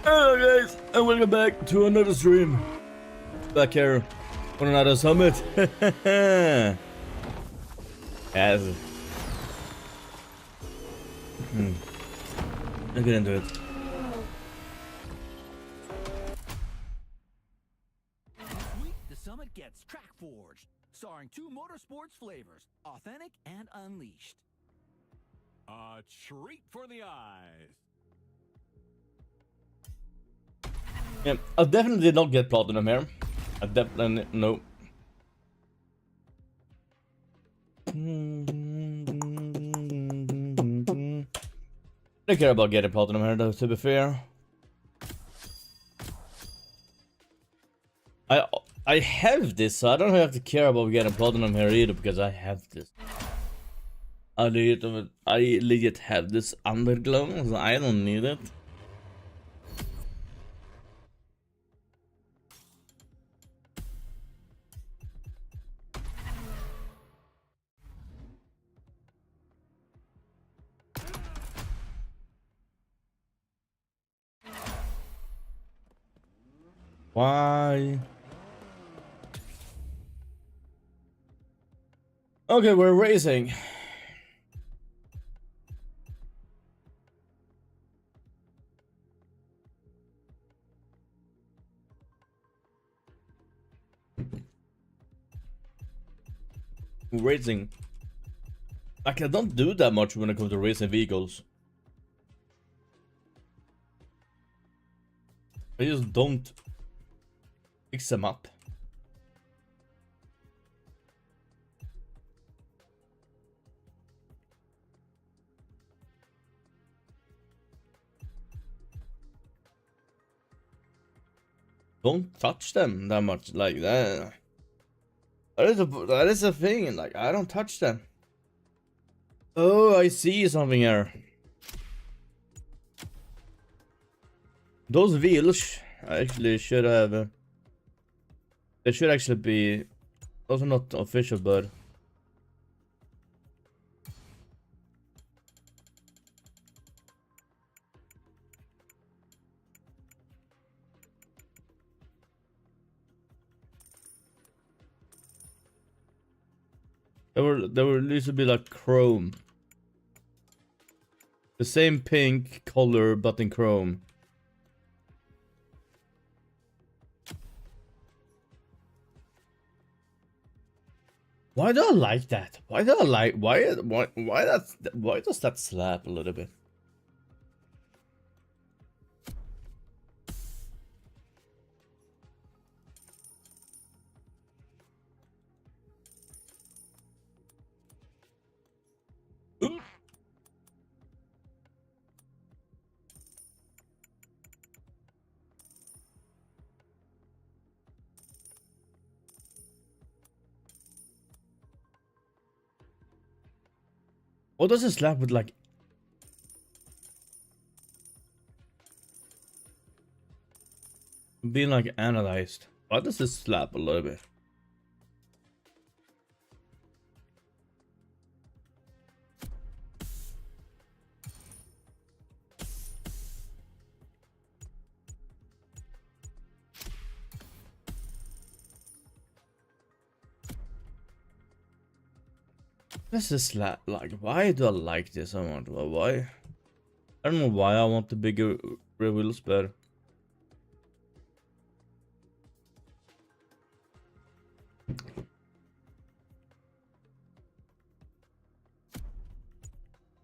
Hello guys, and welcome back to another stream. Back here on another summit. Yes. Let's get into it. This week, the summit gets Track Forged, starring 2 motorsports flavors, authentic and unleashed. A treat for the eyes. Yeah, I definitely did not get platinum here. I definitely no. I don't care about getting platinum here though, to be fair. I have this, so I don't have to care about getting platinum here either, because I have this. I legit have this underglow, so I don't need it. Why? Okay, we're racing. Racing. Like, I don't do that much when it comes to racing vehicles. I just don't fix them up. Don't touch them that much, like that. That is a thing. Like, I don't touch them. Oh, I see something here. Those wheels actually should have. They should actually be. Those are not official, but. They were used to be like chrome. The same pink color, but in chrome. Why do I like that? Why do I like why does that slap a little bit? Ooh. What does it slap with, like? Being like analyzed. Why does it slap a little bit? This is slap, like, why do I like this so much? Why? I don't know why I want the bigger rear wheels, but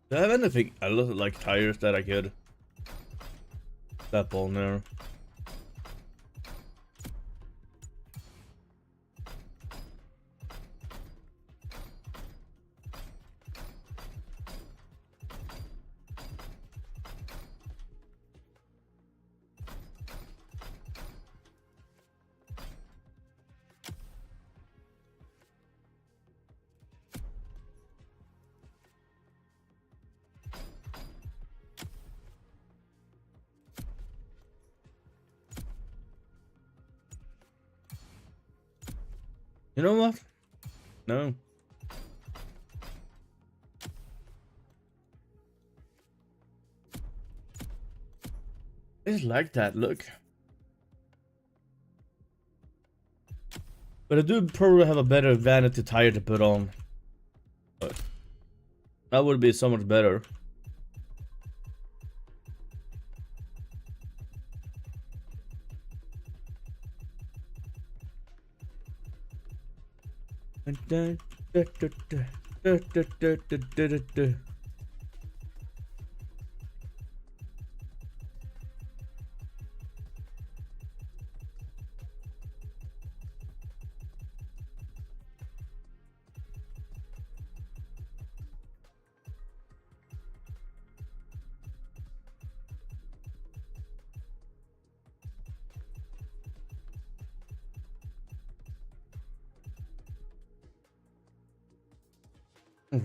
do I have anything else like tires that I could slap on there? You know what? No. I just like that look. But I do probably have a better vanity tire to put on. But that would be so much better.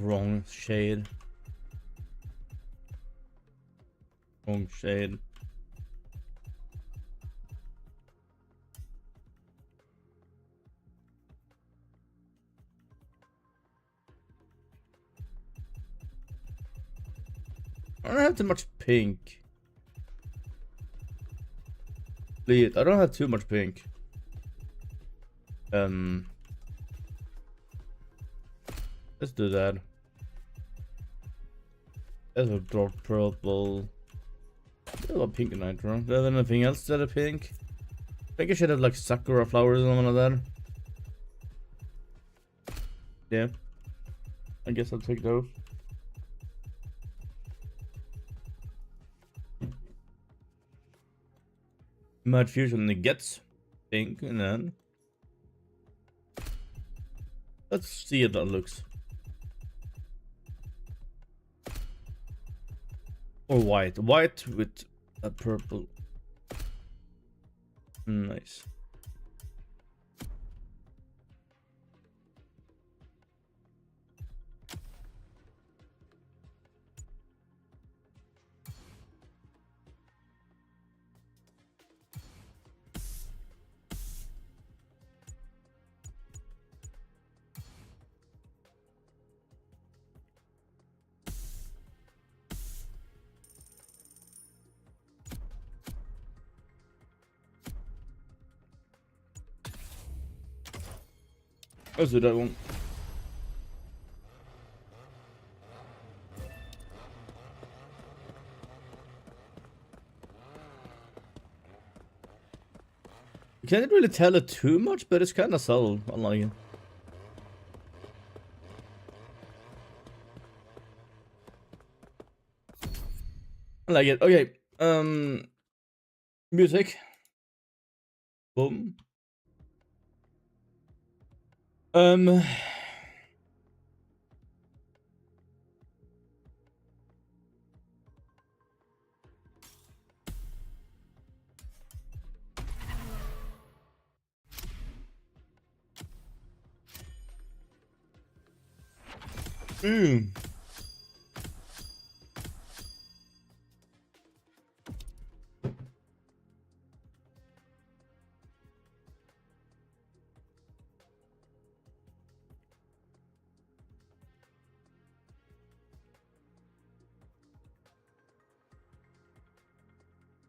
Wrong shade. Wrong shade. I don't have too much pink. Please, I don't have too much pink. Let's do that. That's a dark purple. I love pink and nitro. Do I have anything else that are pink? I think I should have like sakura flowers or something like that. Yeah. I guess I'll take those. Mad Fusion gets pink and then let's see how that looks. Or white. White with a purple. Nice. Let's do that one. You can't really tell it too much, but it's kind of subtle. I like it. I like it. Okay. Music. Boom. Boom.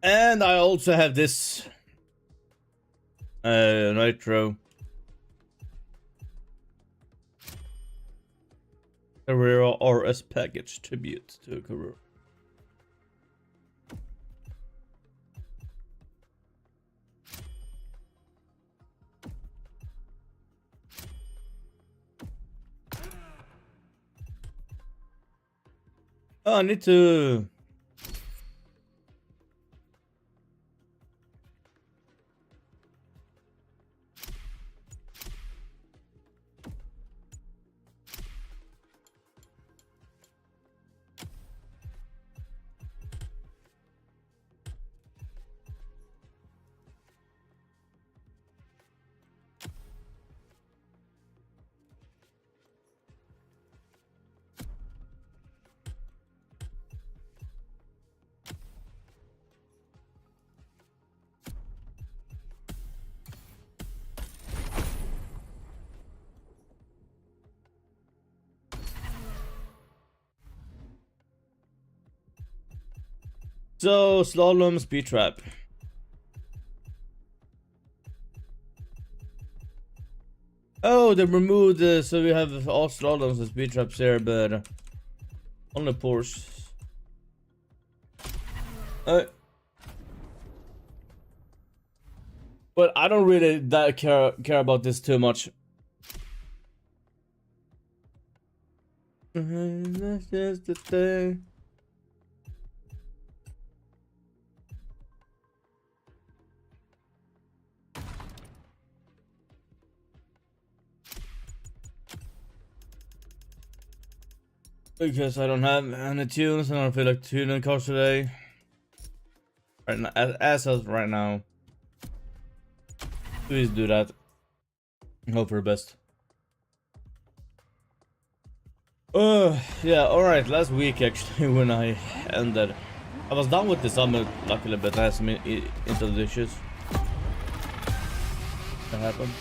And I also have this Nitro Carrera RS package tribute to Carrera. Oh, I need to. So slalom speed trap. Oh, they removed so we have all slaloms and speed traps here, but only Porsche. But I don't really care about this too much. That's just the thing. Because I don't have any tunes and I don't feel like tuning cars today. Right now, as of right now. Please do that. Hope for the best. Yeah, alright, last week actually when I ended. I was done with the summer luckily, but I had some internal issues. That happened.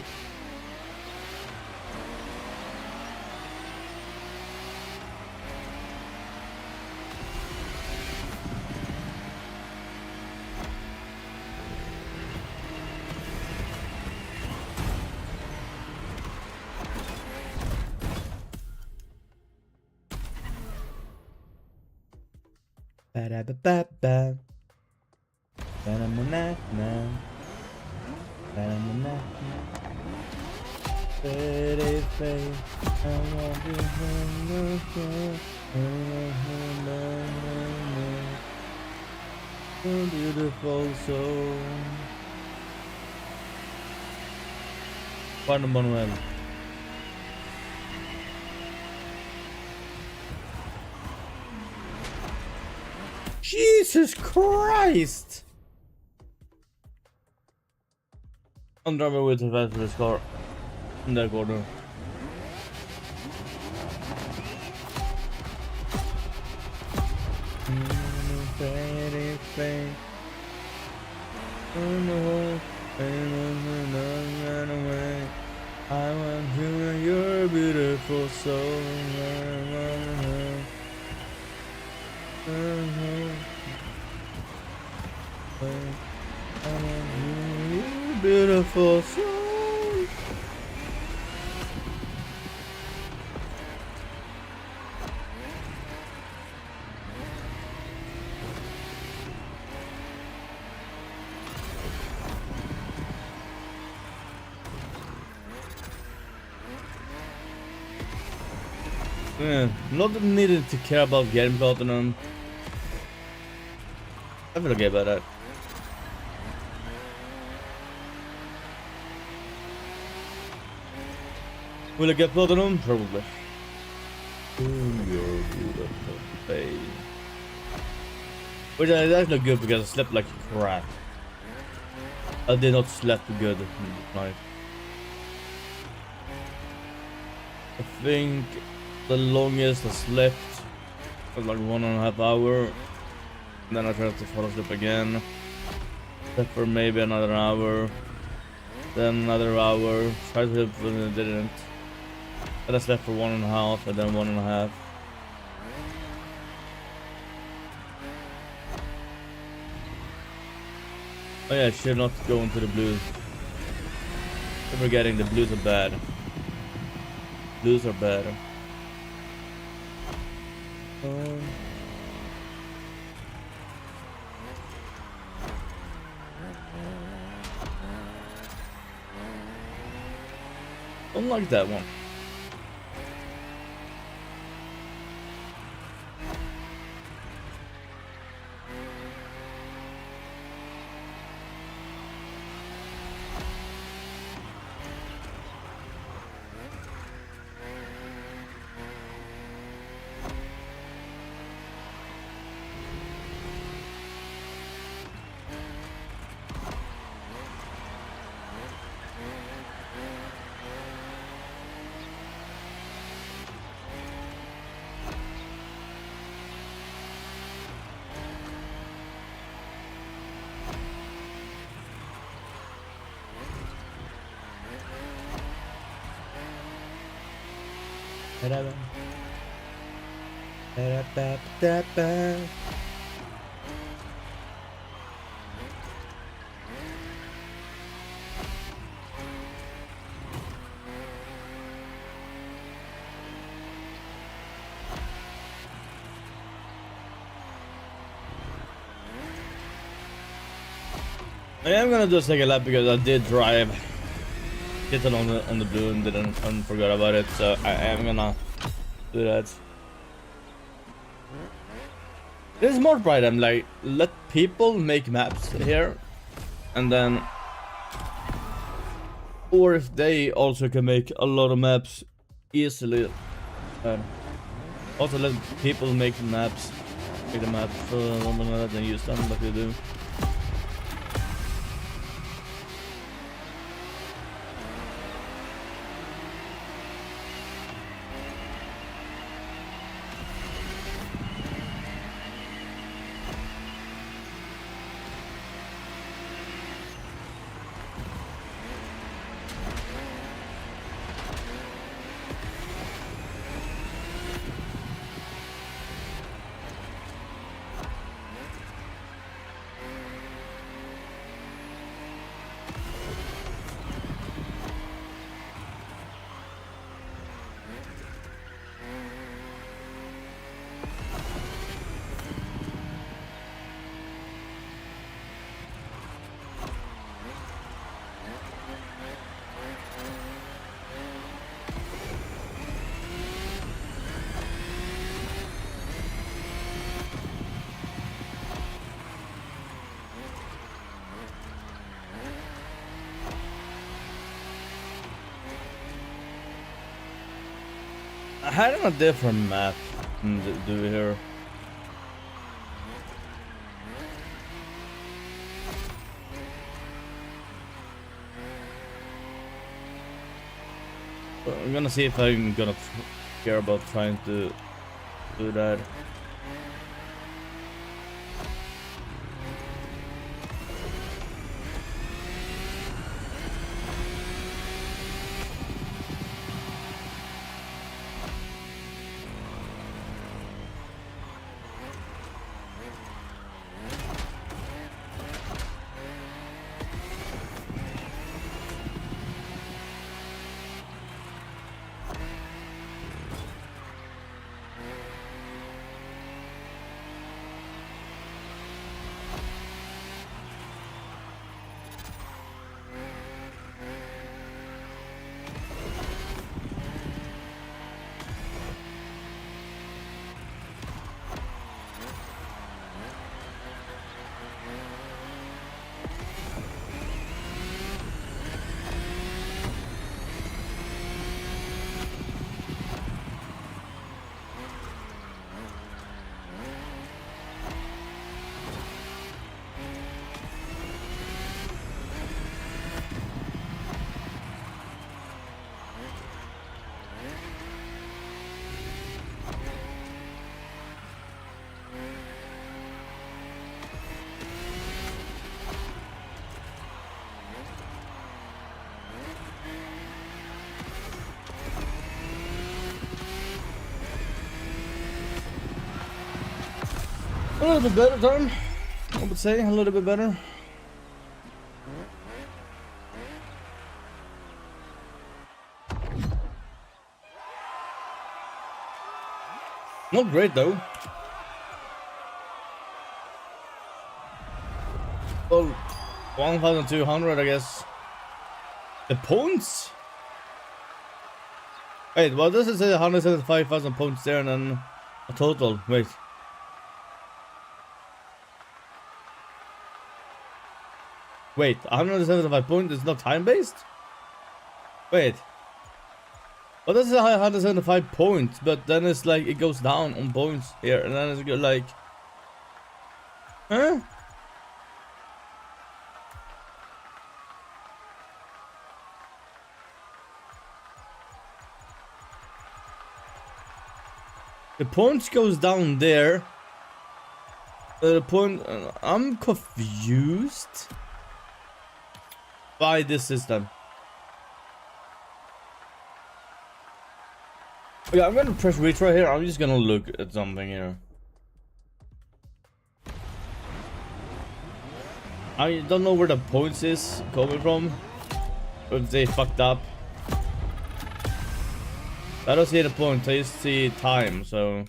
Ba-da-ba-ba-ba. Ba-da-ma-na-na. Ba-da-ma-na-na. Ba-da-ba. I want you so beautiful soul. Juan Manuel. Jesus Christ! I'm driving way too fast for this car. In that corner. I want you and your beautiful soul. Beautiful soul. Yeah, not needed to care about getting platinum. I feel okay about that. Will I get platinum? Probably. You're beautiful, babe. Which is actually good because I slept like crap. I did not sleep good night. I think the longest I slept was like 1.5 hours. Then I tried to fall asleep again. Slept for maybe another hour. Then another hour. Tried to sleep but I didn't. Then I slept for 1.5 and then 1.5. Oh yeah, I should not go into the blues. I'm forgetting the blues are bad. Blues are bad. Don't like that one. I am gonna do a second lap because I did drive. Hit it on the blue and and forgot about it, so I am gonna do that. This is more bright. I'm like, let people make maps here, and then, or if they also can make a lot of maps easily. Also let people make maps, make the maps, so then use them like they do. I had a different map to do here. I'm gonna see if I'm gonna care about trying to do that. A little bit better, Tom. I would say a little bit better. Not great though. Well, 1,200, I guess. The points? Wait, well, does it say 175,000 points there and then a total? Wait. Wait, 175 points is not time-based? Wait. Well, this is 175 points, but then it's like, it goes down on points here, and then it's like... Huh? The points goes down there. The point... I'm confused by this system. Okay, I'm gonna press retry here. I'm just gonna look at something here. I don't know where the points is coming from. If they fucked up. I don't see the points, I just see time, so...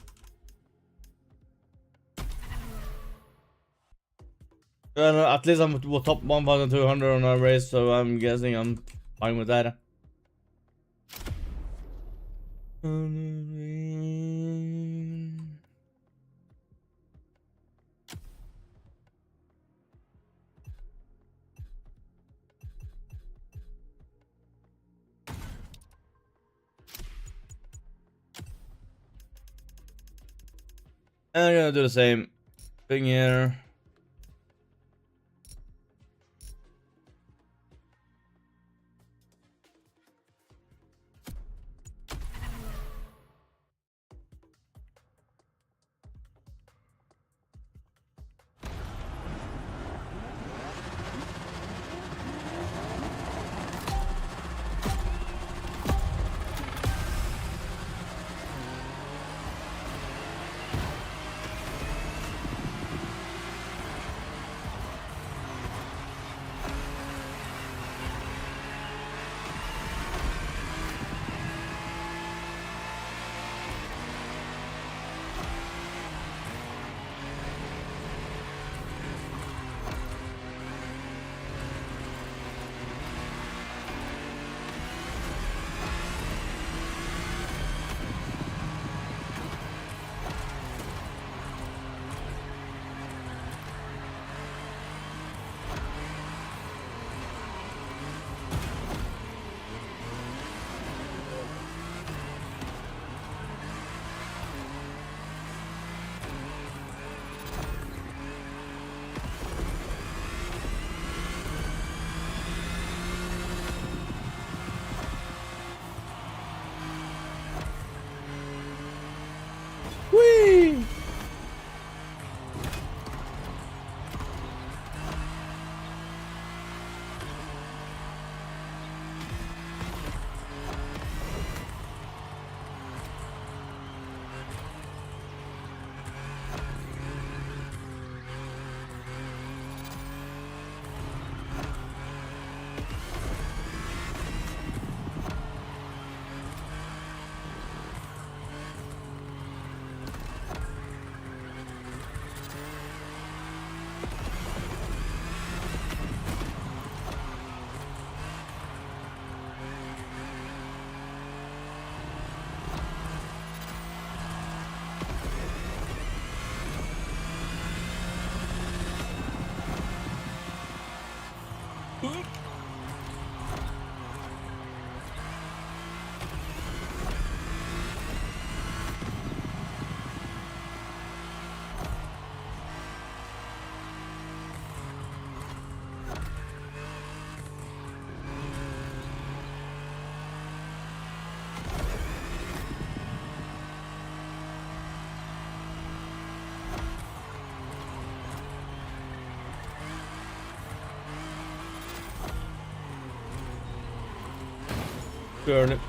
At least I'm top 1,200 on our race, so I'm guessing I'm fine with that. And I'm gonna do the same thing here. Whee! Burn it.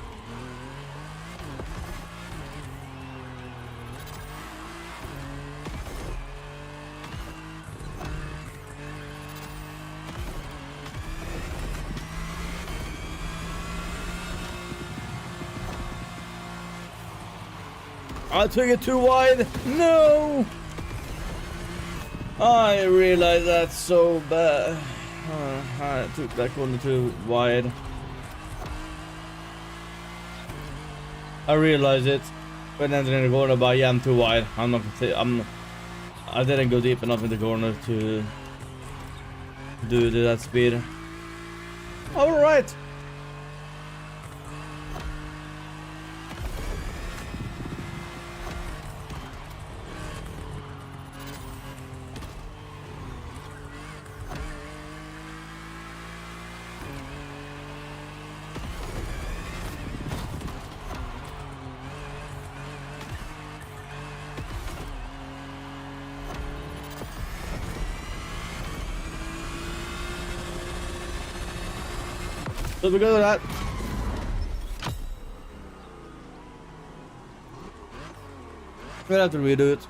I took it too wide. No! I realize that's so bad. I took that corner too wide. I realize it when entering the corner, but yeah, I'm too wide. I didn't go deep enough in the corner to do that speed. All right. So because of that, we'll have to redo it.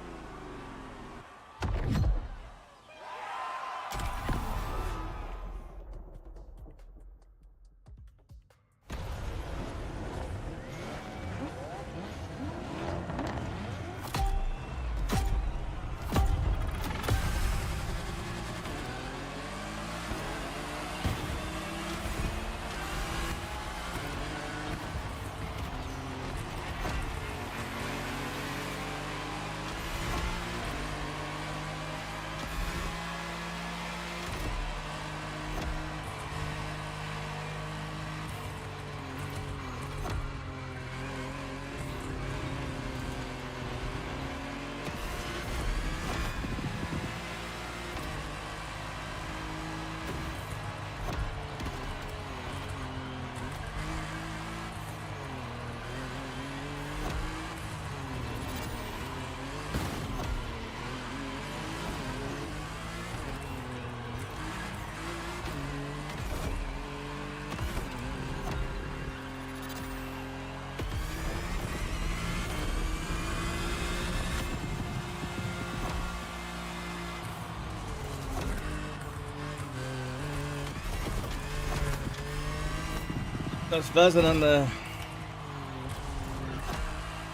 That's faster than the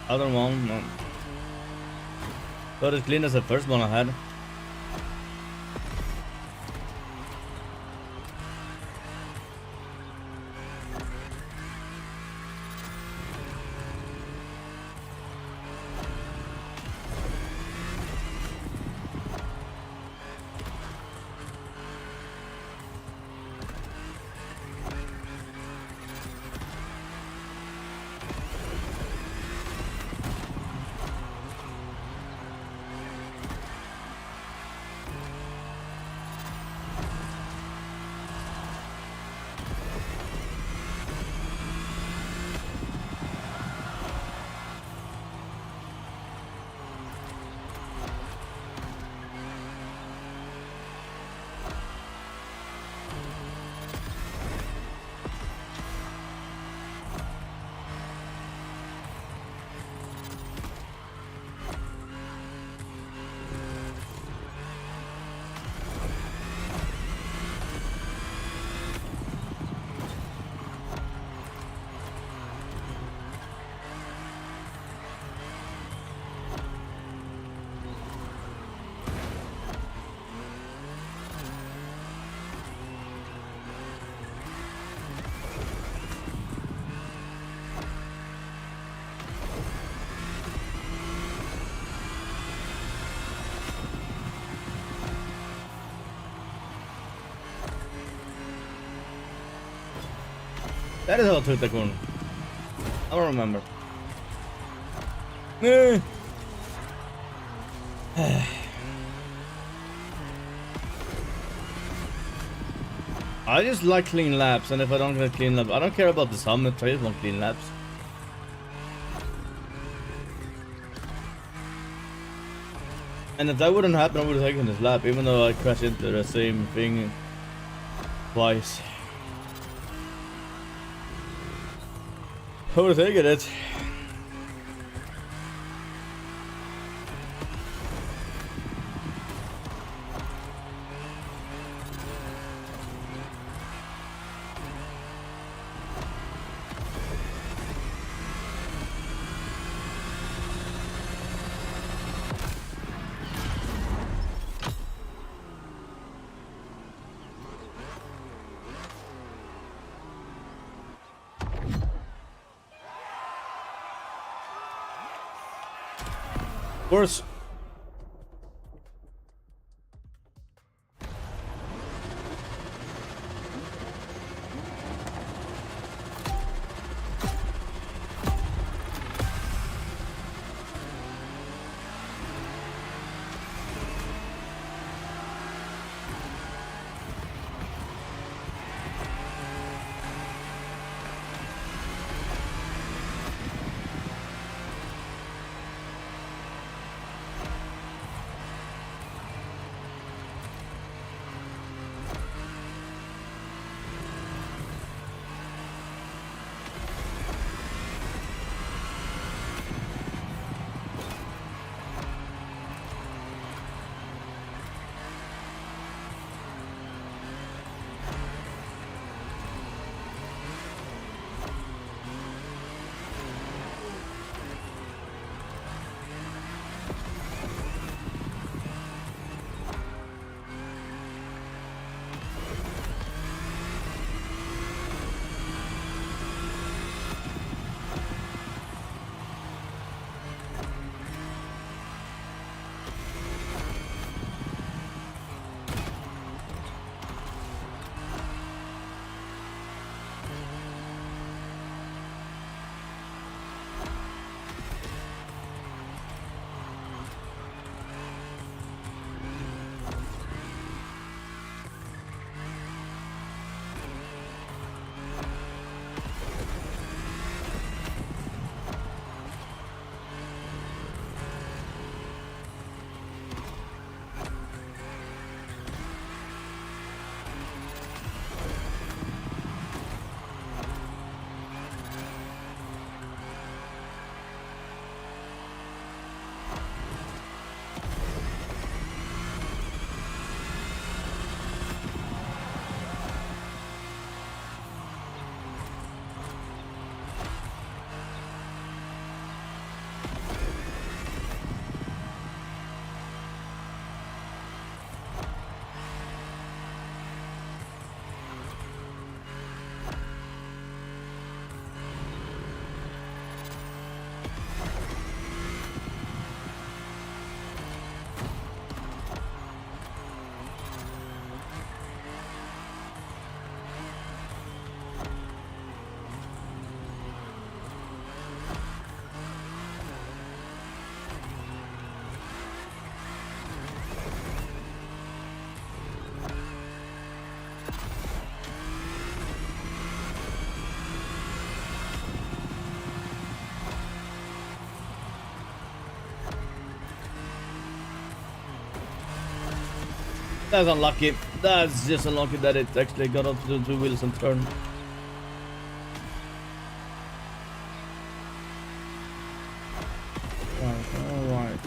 other one. No. Not as clean as the first one I had. That is how I took the corner. I don't remember. I just like clean laps, and if I don't get clean laps, I don't care about the summit. I just want clean laps. And if that wouldn't happen, I would have taken this lap, even though I crashed into the same thing twice. I would have taken it. Of course. That's unlucky. That's just unlucky that it actually got up to the 2 wheels and turned. Alright.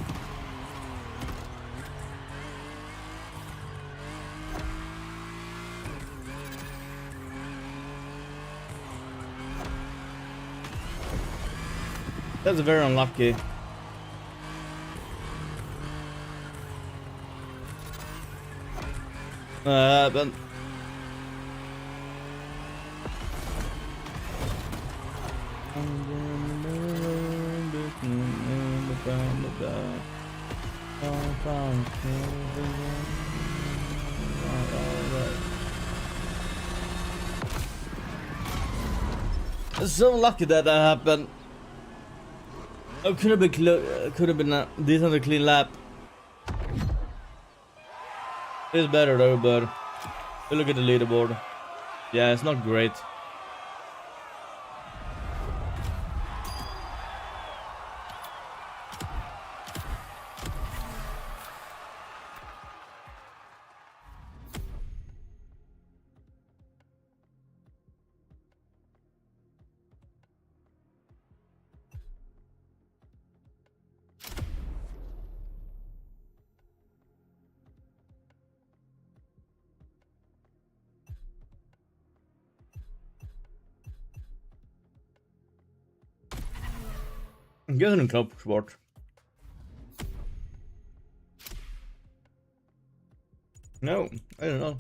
That's very unlucky. But it's so lucky that happened. It could have been a decently clean lap. It's better though, but look at the leaderboard. Yeah, it's not great. Get in club sport. No, I don't know.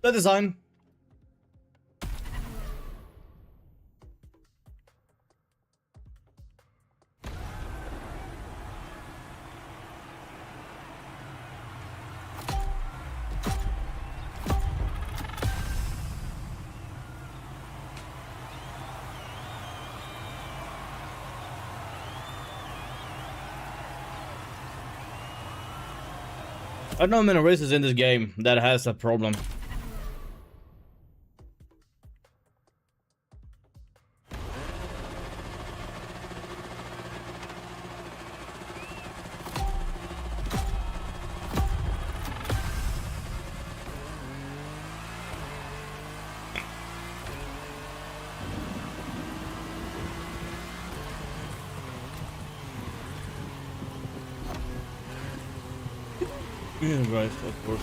The design. I don't know many races in this game that has a problem. Yeah, right, of course.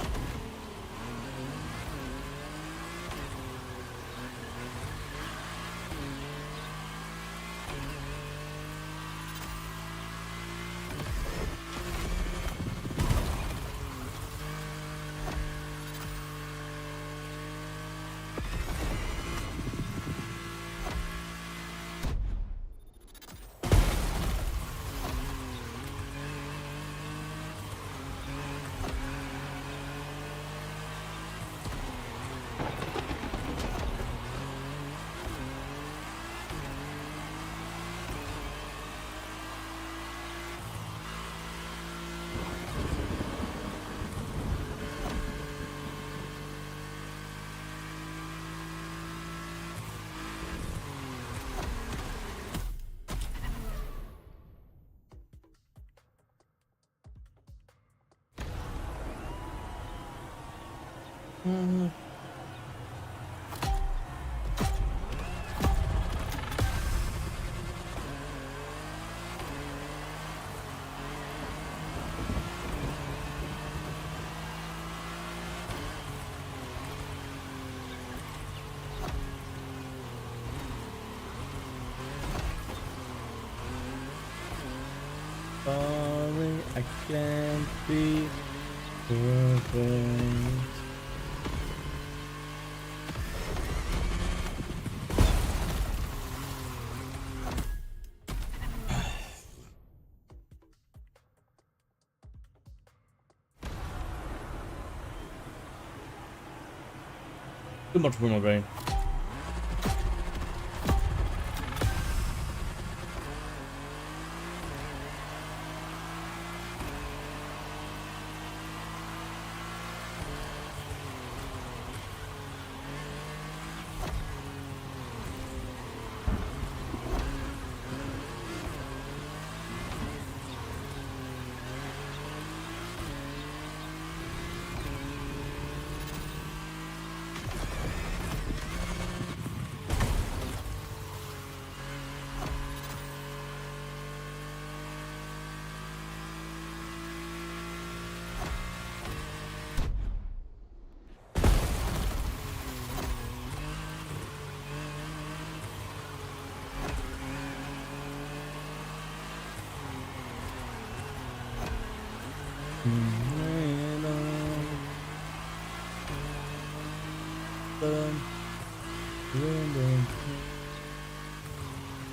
Sorry, I can't be perfect. Too much for my brain.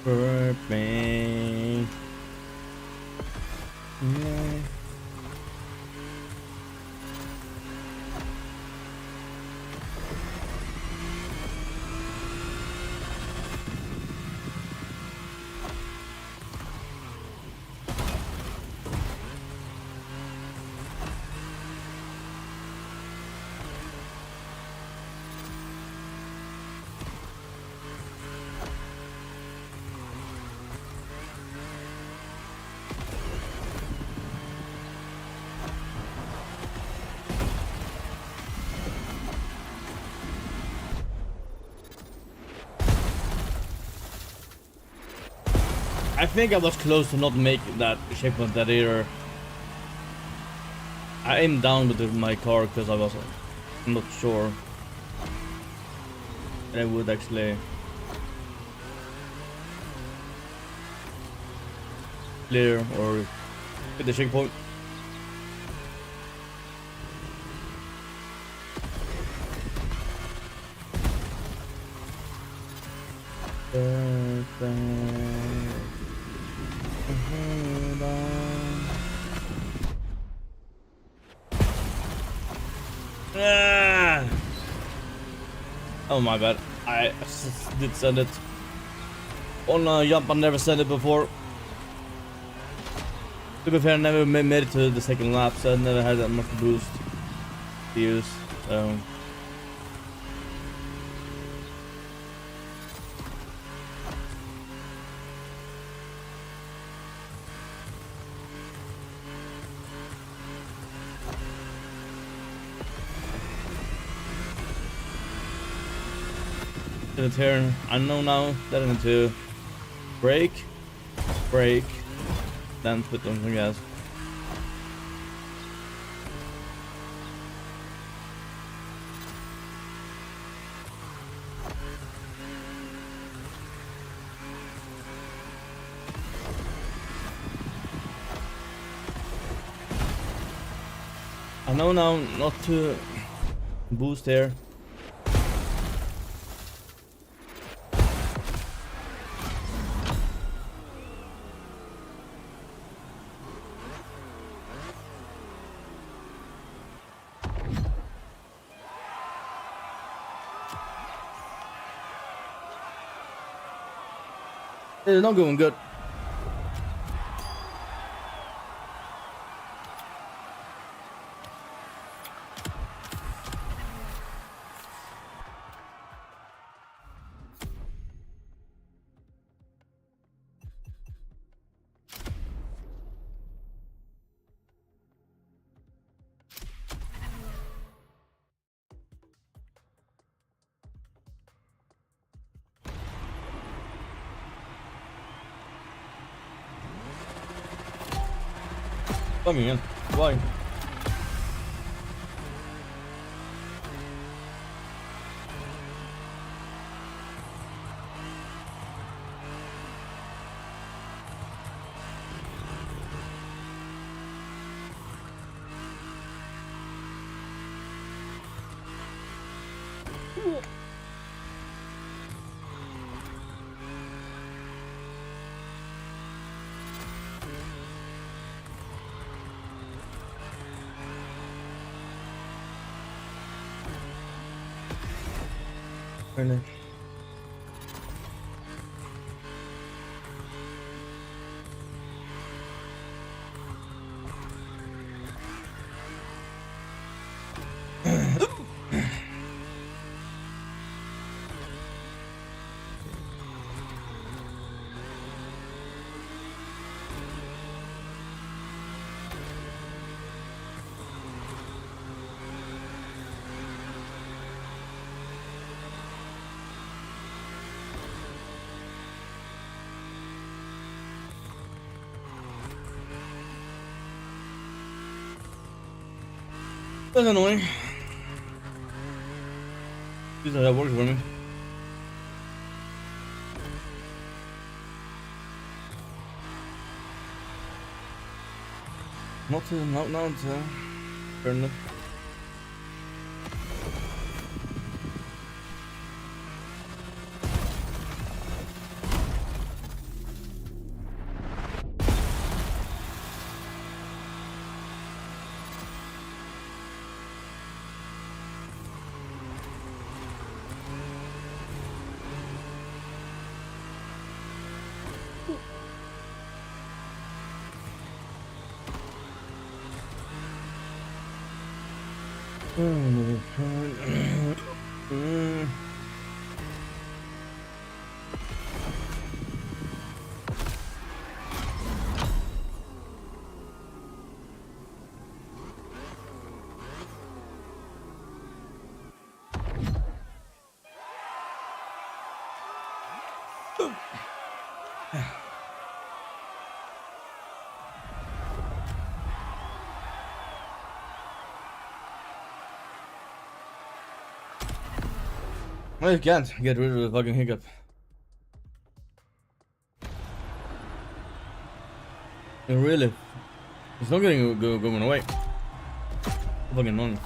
Perfect. Yeah. I think I was close to not make that checkpoint that either. I aimed down with my car because I was not sure that I would actually clear or hit the checkpoint. Ah! Oh my bad. I did send it on a jump. I never sent it before. To be fair, I never made it to the second lap, so I never had that much boost to use. So. The turn. I know now that I need to brake, then put on some gas. I know now not to boost here. It's not going good. Come in. Why? Really? That's annoying. This that works for me. Not now it's turn it. I can't get rid of the fucking hiccup. Really, it's not getting going away. Fucking annoying.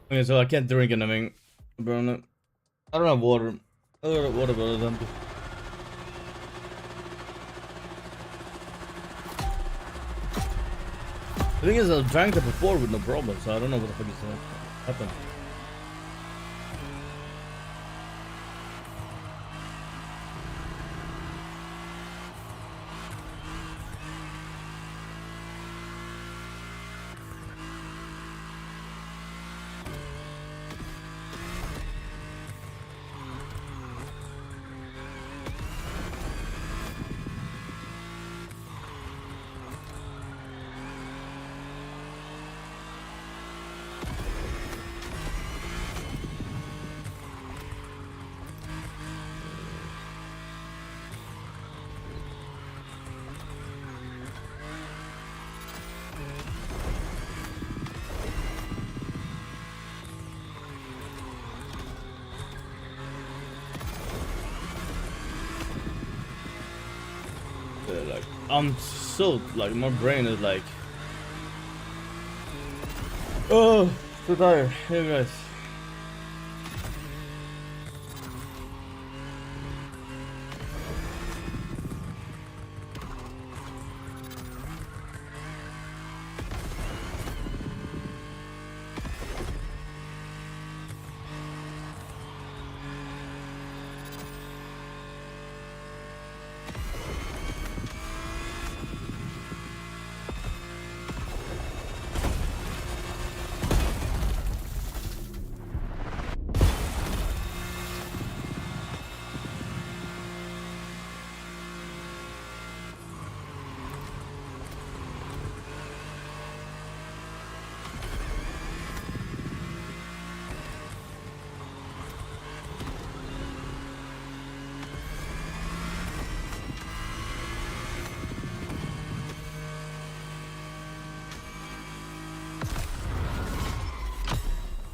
Okay, so I can't drink anything. Burn it. I don't have water. I don't have water bottle then. The thing is, I drank that before with no problem, so I don't know what the fuck is happened. I'm so like my brain is like, oh, so tired. Hey guys.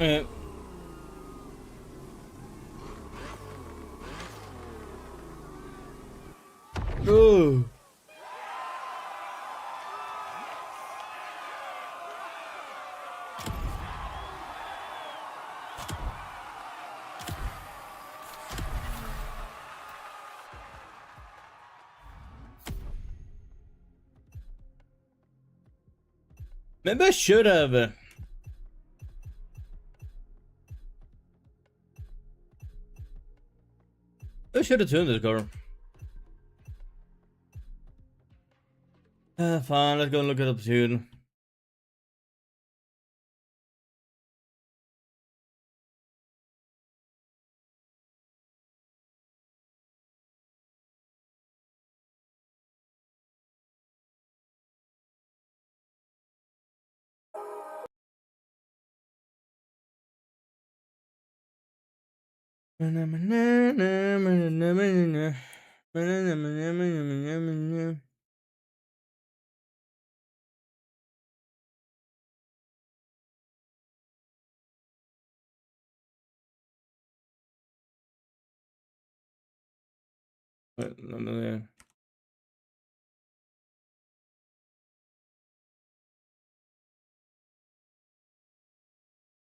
Uh, oh. Maybe I should have. I should have tuned this car. Fine, let's go and look at the tune.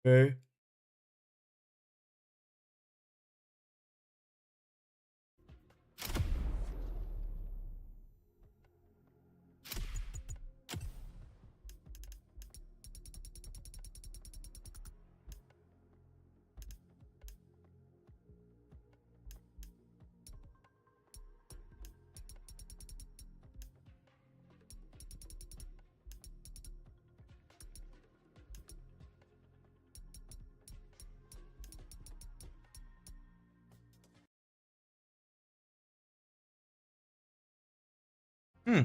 Okay. Hmm.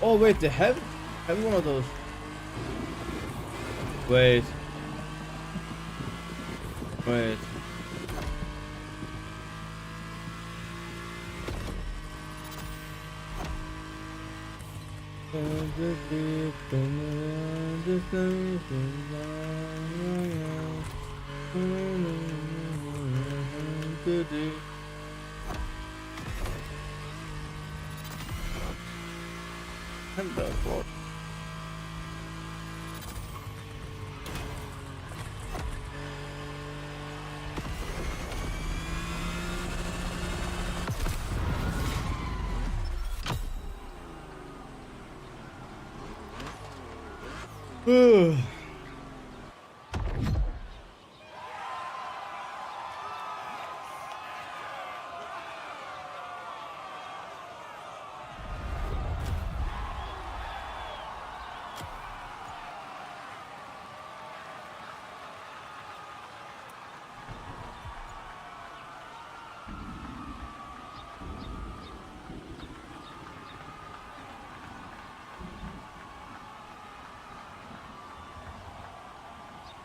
Oh wait, they have one of those. Wait. Wait. And the what?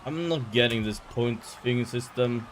I'm not getting this point thing system.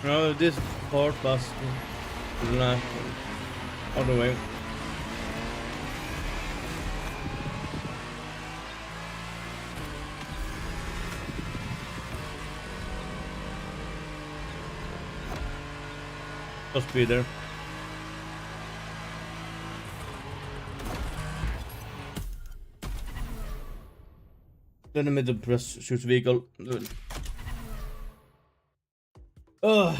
No, this part was not all the way. Just be there. Then I'm in the press shoot vehicle. Ugh.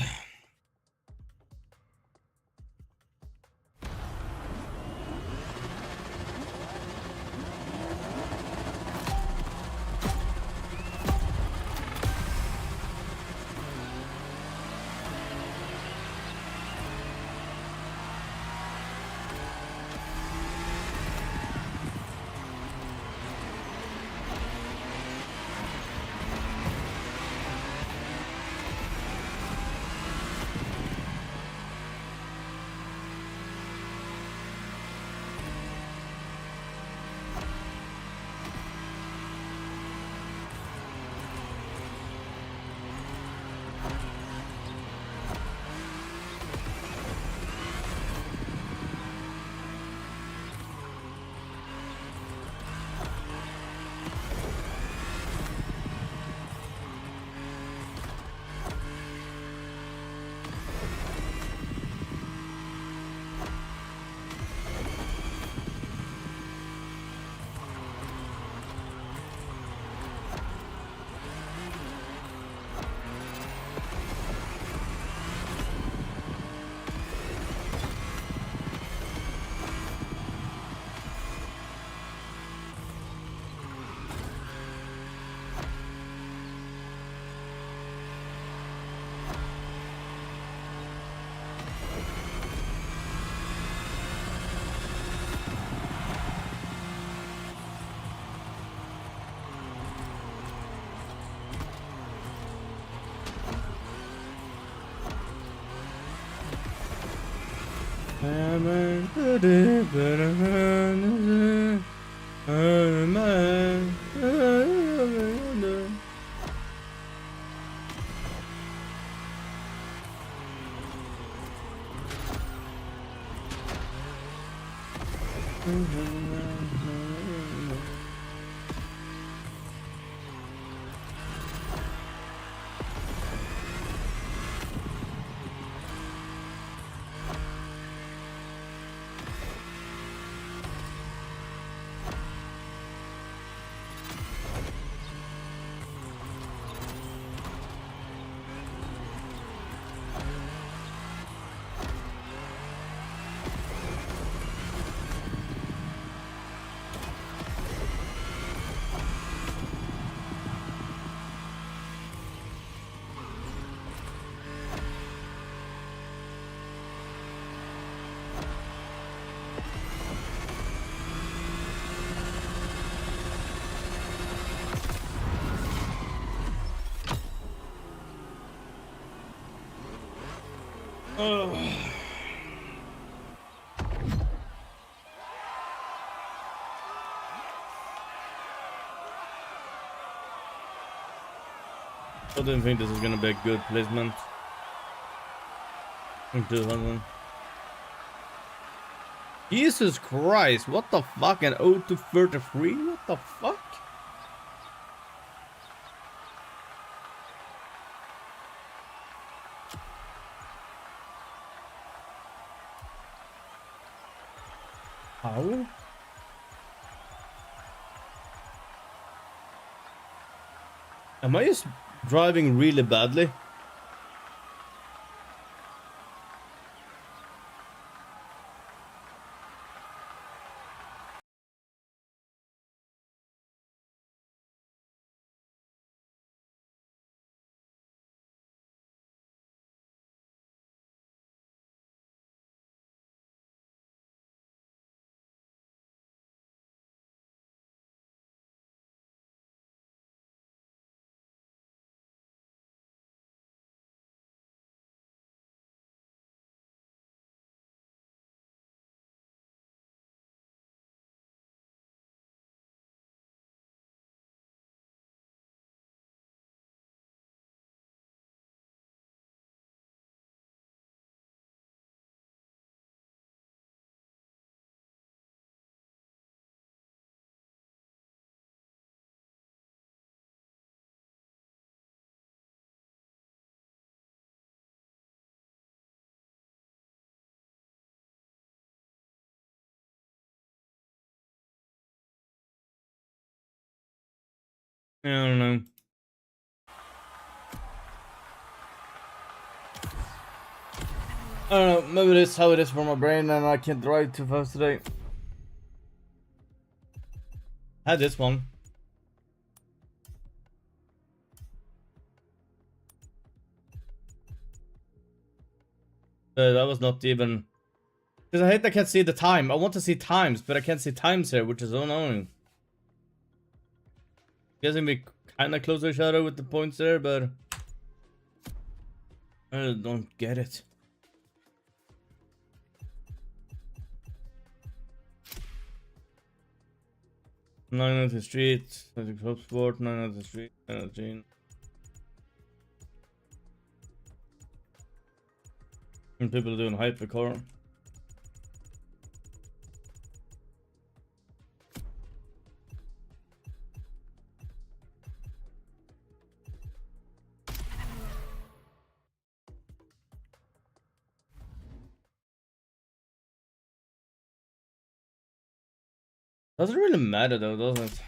I don't think this is gonna be a good placement. 200. Jesus Christ, what the fuck? An 0 to 33? What the fuck? How? Am I just driving really badly? I don't know. I don't know, maybe that's how it is for my brain and I can't drive too fast today. I had this one. That was not even... Because I hate I can't see the time. I want to see times, but I can't see times here, which is annoying. Guessing we kinda close to each other with the points there, but... I don't get it. Nine at the street, Magic Club Sport, 9 at the street, 9 at the gene. And people doing hypercar. Doesn't really matter though, does it?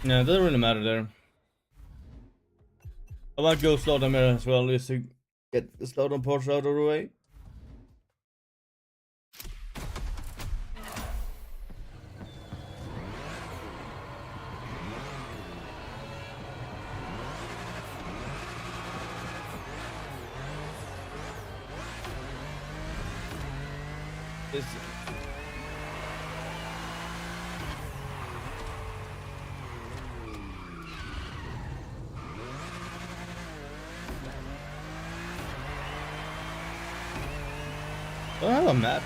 Yeah, it doesn't really matter there. I might go slow down here as well, just to get the slow down parts out of the way. This. I don't have a map.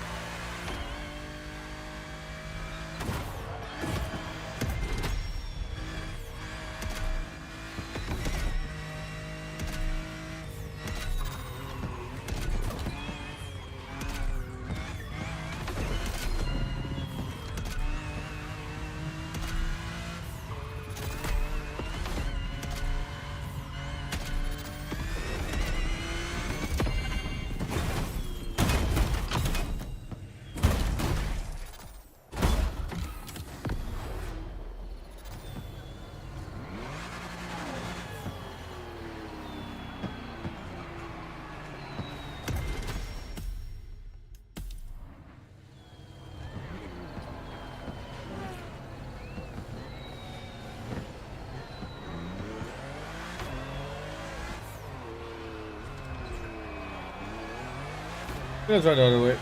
Let's try the other way.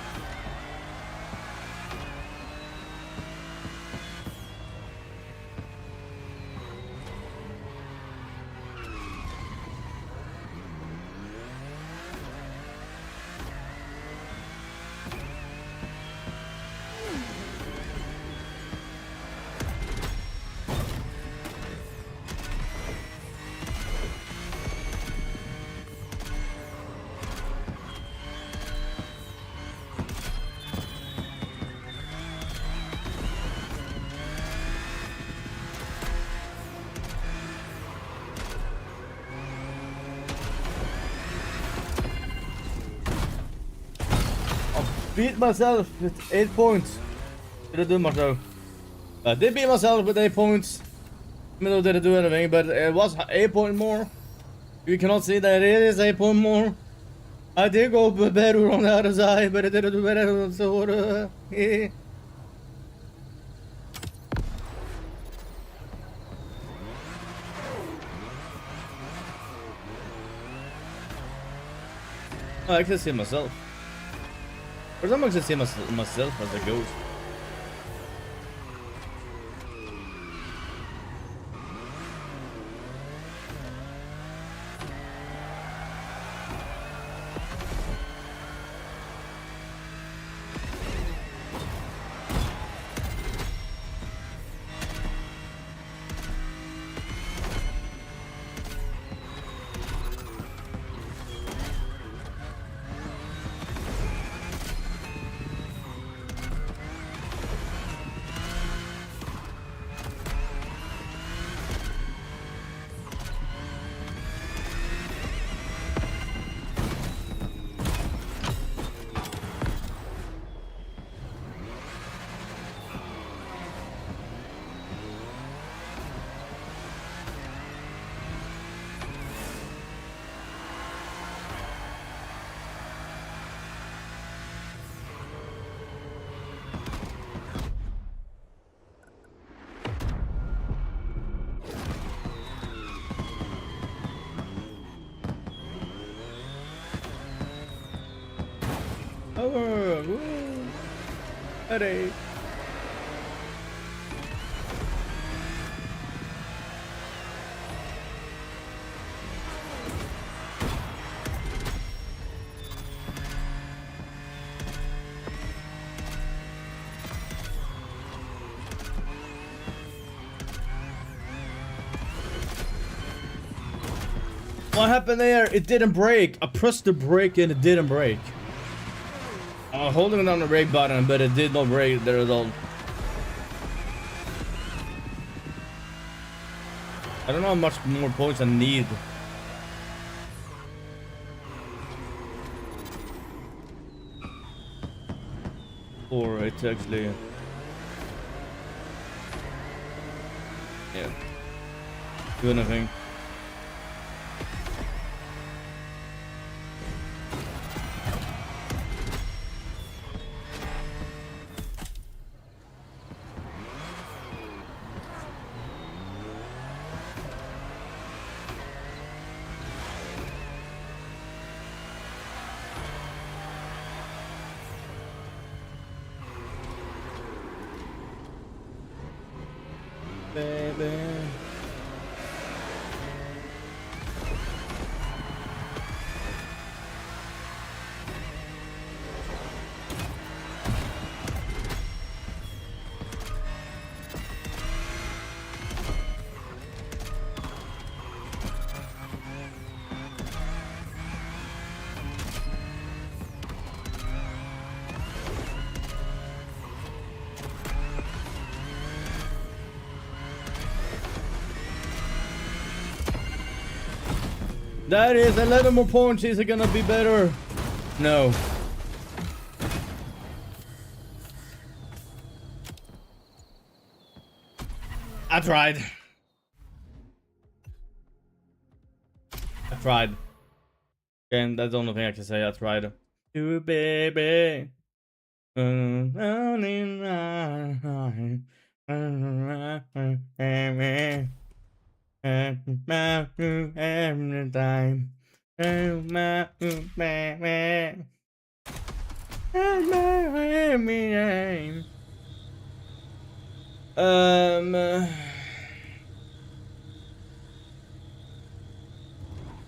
Beat myself with 8 points. Did I do myself? I did beat myself with 8 points. Even though I didn't do anything, but it was 8 point more. You cannot see that it is 8 point more. I did go better on the other side, but I didn't do better, so yeah. I can see myself. For some reason, I see myself as a ghost. Oh, woo. Hurry. What happened there? It didn't break. I pressed the brake and it didn't break. I'm holding down the brake button, but it did not break there at all. I don't know how much more points I need. For it actually... Yeah. do anything. Baby. That is 11 more points. Is it gonna be better? No. I tried. And that's the only thing I can say. I tried. You baby. Every time.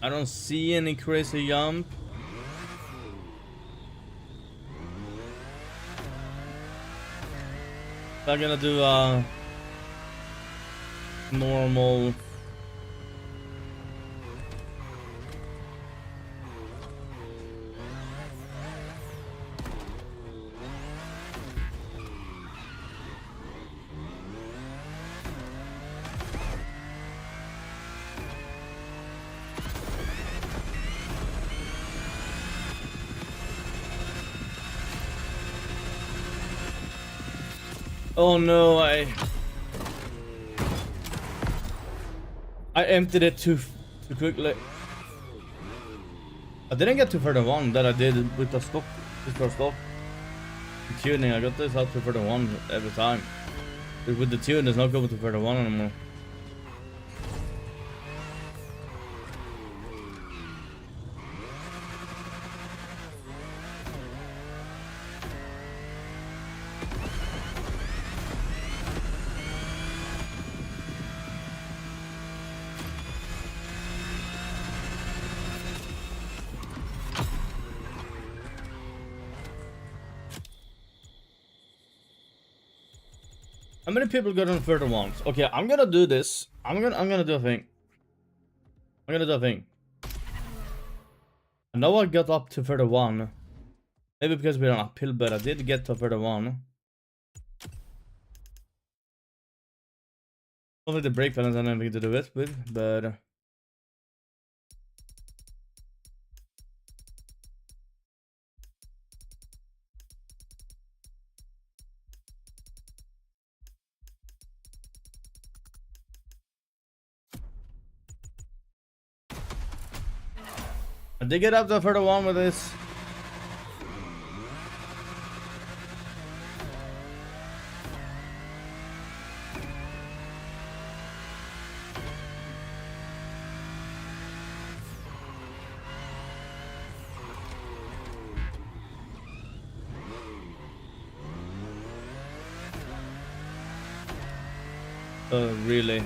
I don't see any crazy jump. I'm gonna do normal. Oh no, I emptied it too quickly. I didn't get to 31 that I did with the stock. With the stock tuning, I got this up to 31 every time. But with the tune, it's not going to 31 anymore. How many people got on 31s? Okay, I'm gonna do this. I'm gonna do a thing. I'm gonna do a thing. I know I got up to 31. Maybe because we're on uphill, but I did get to 31. Only the brake balance had nothing to do it with, but I did get up to 31 with this. Really.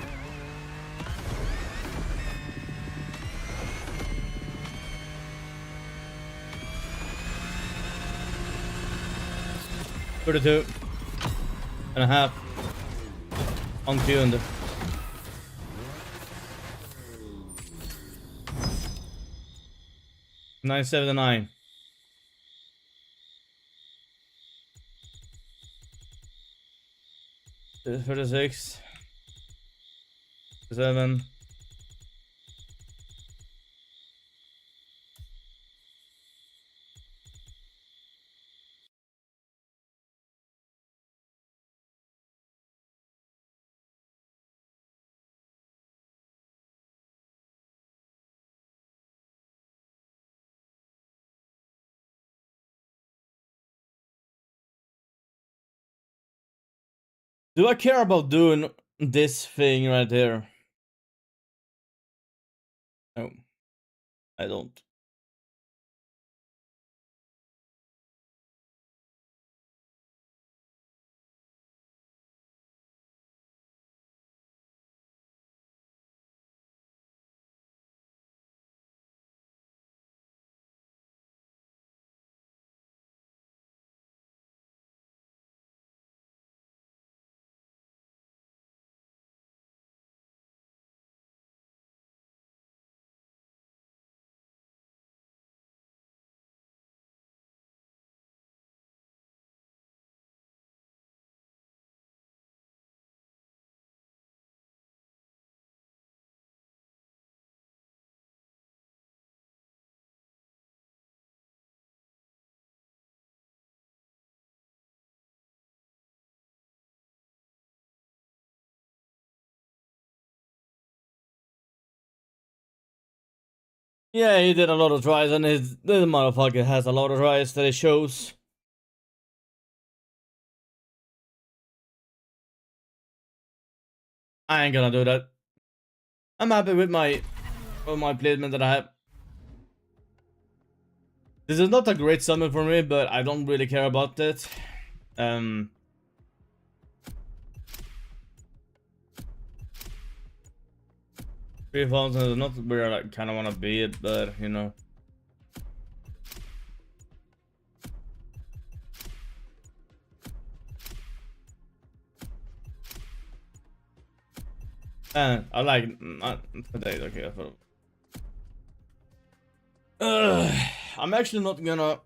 $32.5 untuned. $9.79. $36. 7. Do I care about doing this thing right here? No, I don't. Yeah, he did a lot of tries, and this motherfucker has a lot of tries that it shows. I ain't gonna do that. I'm happy with my placement that I have. This is not a great summon for me, but I don't really care about it. 3000 is not where I kind of want to be it, but you know. I like potato here. I'm actually not gonna.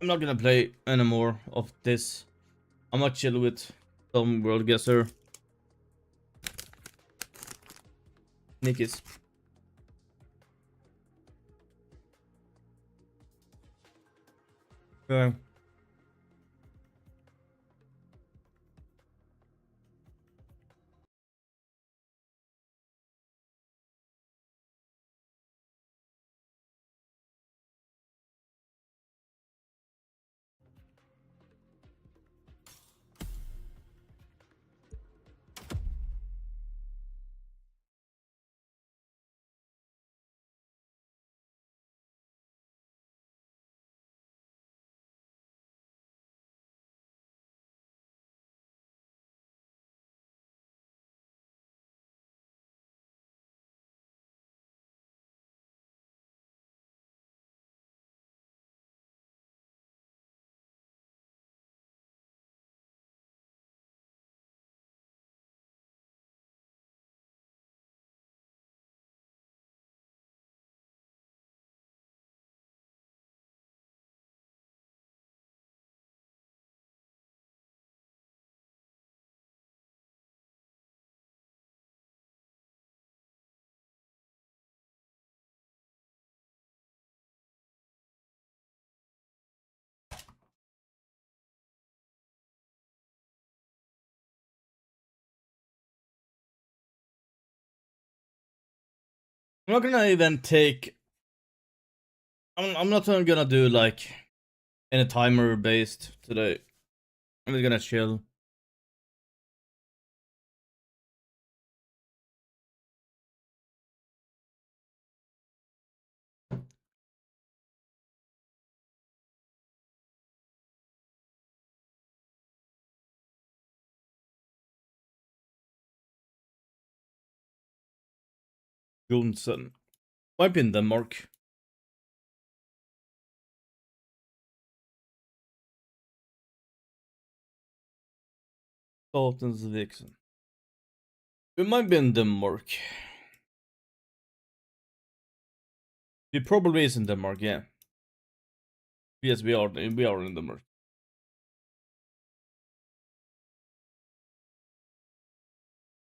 I'm not gonna play anymore of this. I'm not chill with some world guesser. Nikis. Okay. I'm not gonna even take. I'm not even gonna do like any timer based today. I'm just gonna chill. Johnson. Might be in Denmark. Statens Vixen. We might be in Denmark. We probably is in Denmark, yeah. Yes, we are in Denmark.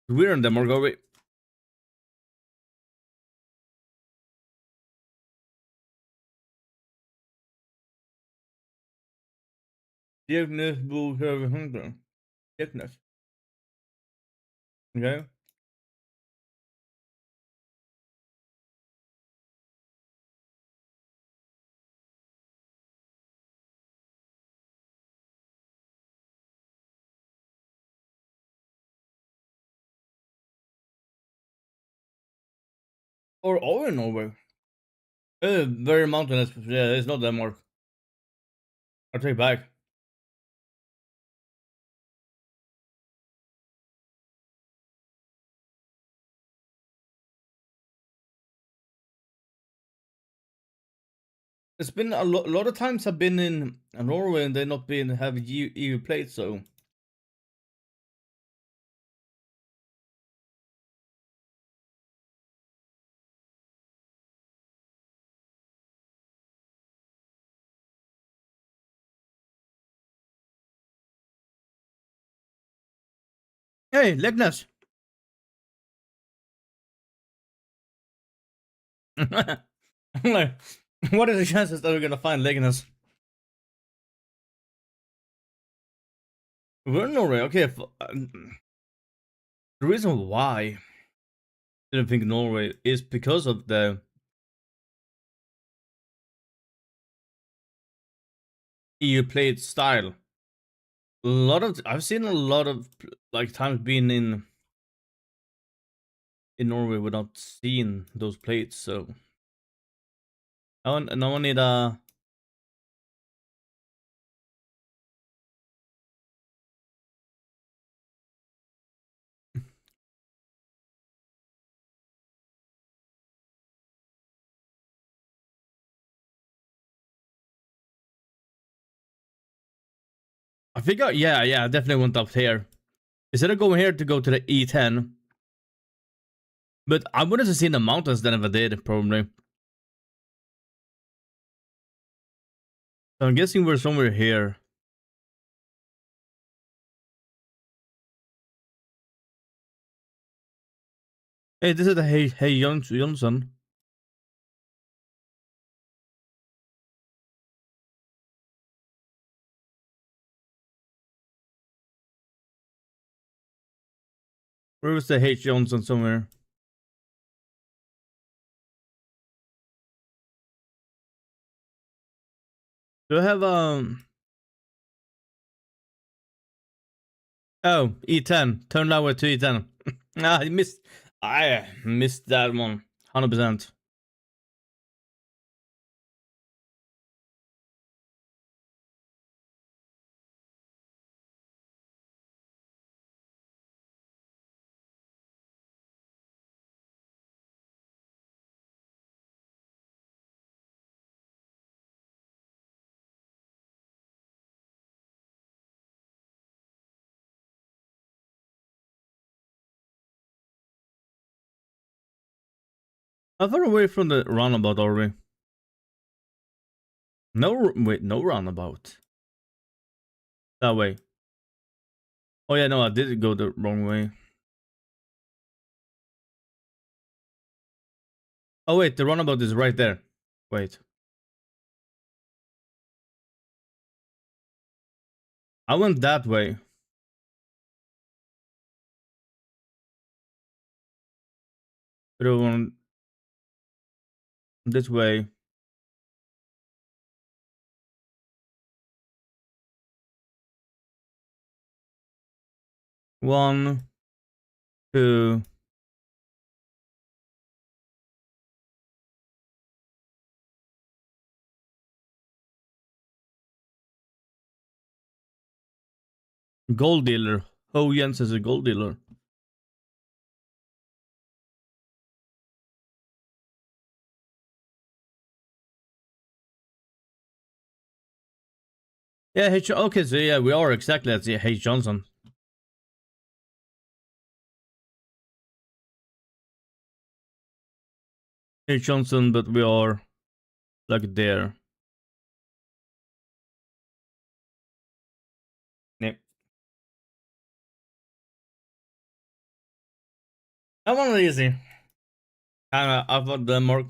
We're in Denmark, are we? Djevnes bor över 100. Djevnes. Okay. Or in Norway. Very mountainous. Yeah, it's not Denmark. I take back. It's been a lot of times I've been in Norway and they not been have EU plates, so. Hey, Legnes! Like, what are the chances that we're gonna find Legnes? We're in Norway, okay. The reason why I didn't think Norway is because of the EU plate style. I've seen a lot of like times being in Norway without seeing those plates, so now I need a. I think yeah, I definitely went up here. Instead of going here to go to the E10. But I wanted to see the mountains than if I did, probably. So I'm guessing we're somewhere here. Hey, this is the Hey Johnson. Where was the H Johnson somewhere? Do I have Oh, E10. Turn that way to E10. I missed that one. 100%. How far away from the roundabout are we? No, wait, no roundabout. That way. Oh yeah, no, I did go the wrong way. Oh wait, the roundabout is right there. Wait. I went that way. But I went this way. One, two. Gold dealer. Oh, Jens is a gold dealer. Yeah, H. Okay, so yeah, we are exactly at the H. Johnson. H. Johnson, but we are like there. Yep. That one is easy. I thought Denmark.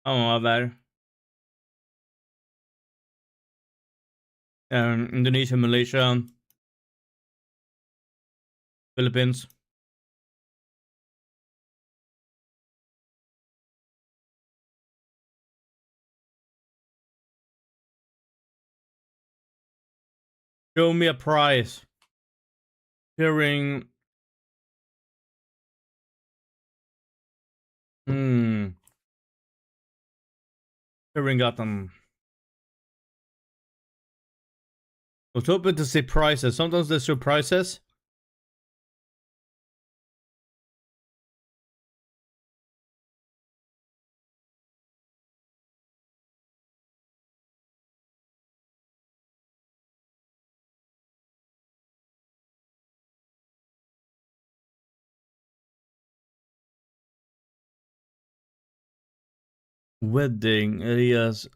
I don't know about Indonesia, Malaysia, Philippines. Show me a prize. Hearing Hmm. Ringatan. I was hoping to see prices. Sometimes they show prices. Wedding, yes.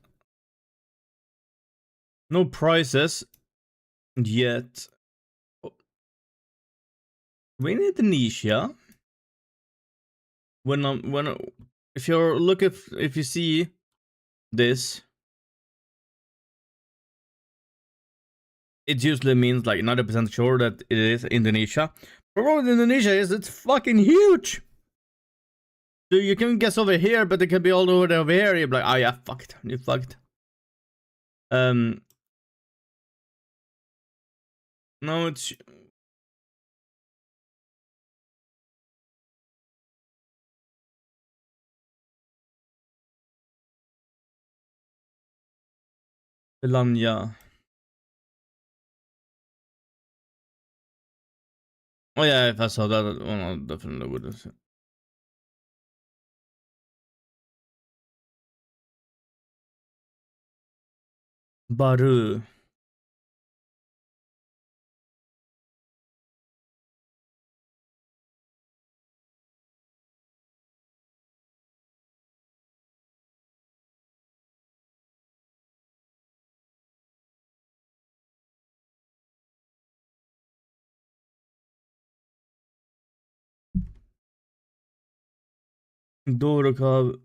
No prices yet. We need the niche, yeah? If you're looking, if you see this, it usually means like 90% sure that it is Indonesia. Problem with Indonesia is it's fucking huge. So you can guess over here, but it could be all over here. You're like, oh yeah, fucked. You fucked. No, it's Melania. Oh yeah, if I saw that one, I definitely would have. Baru. Dorokab.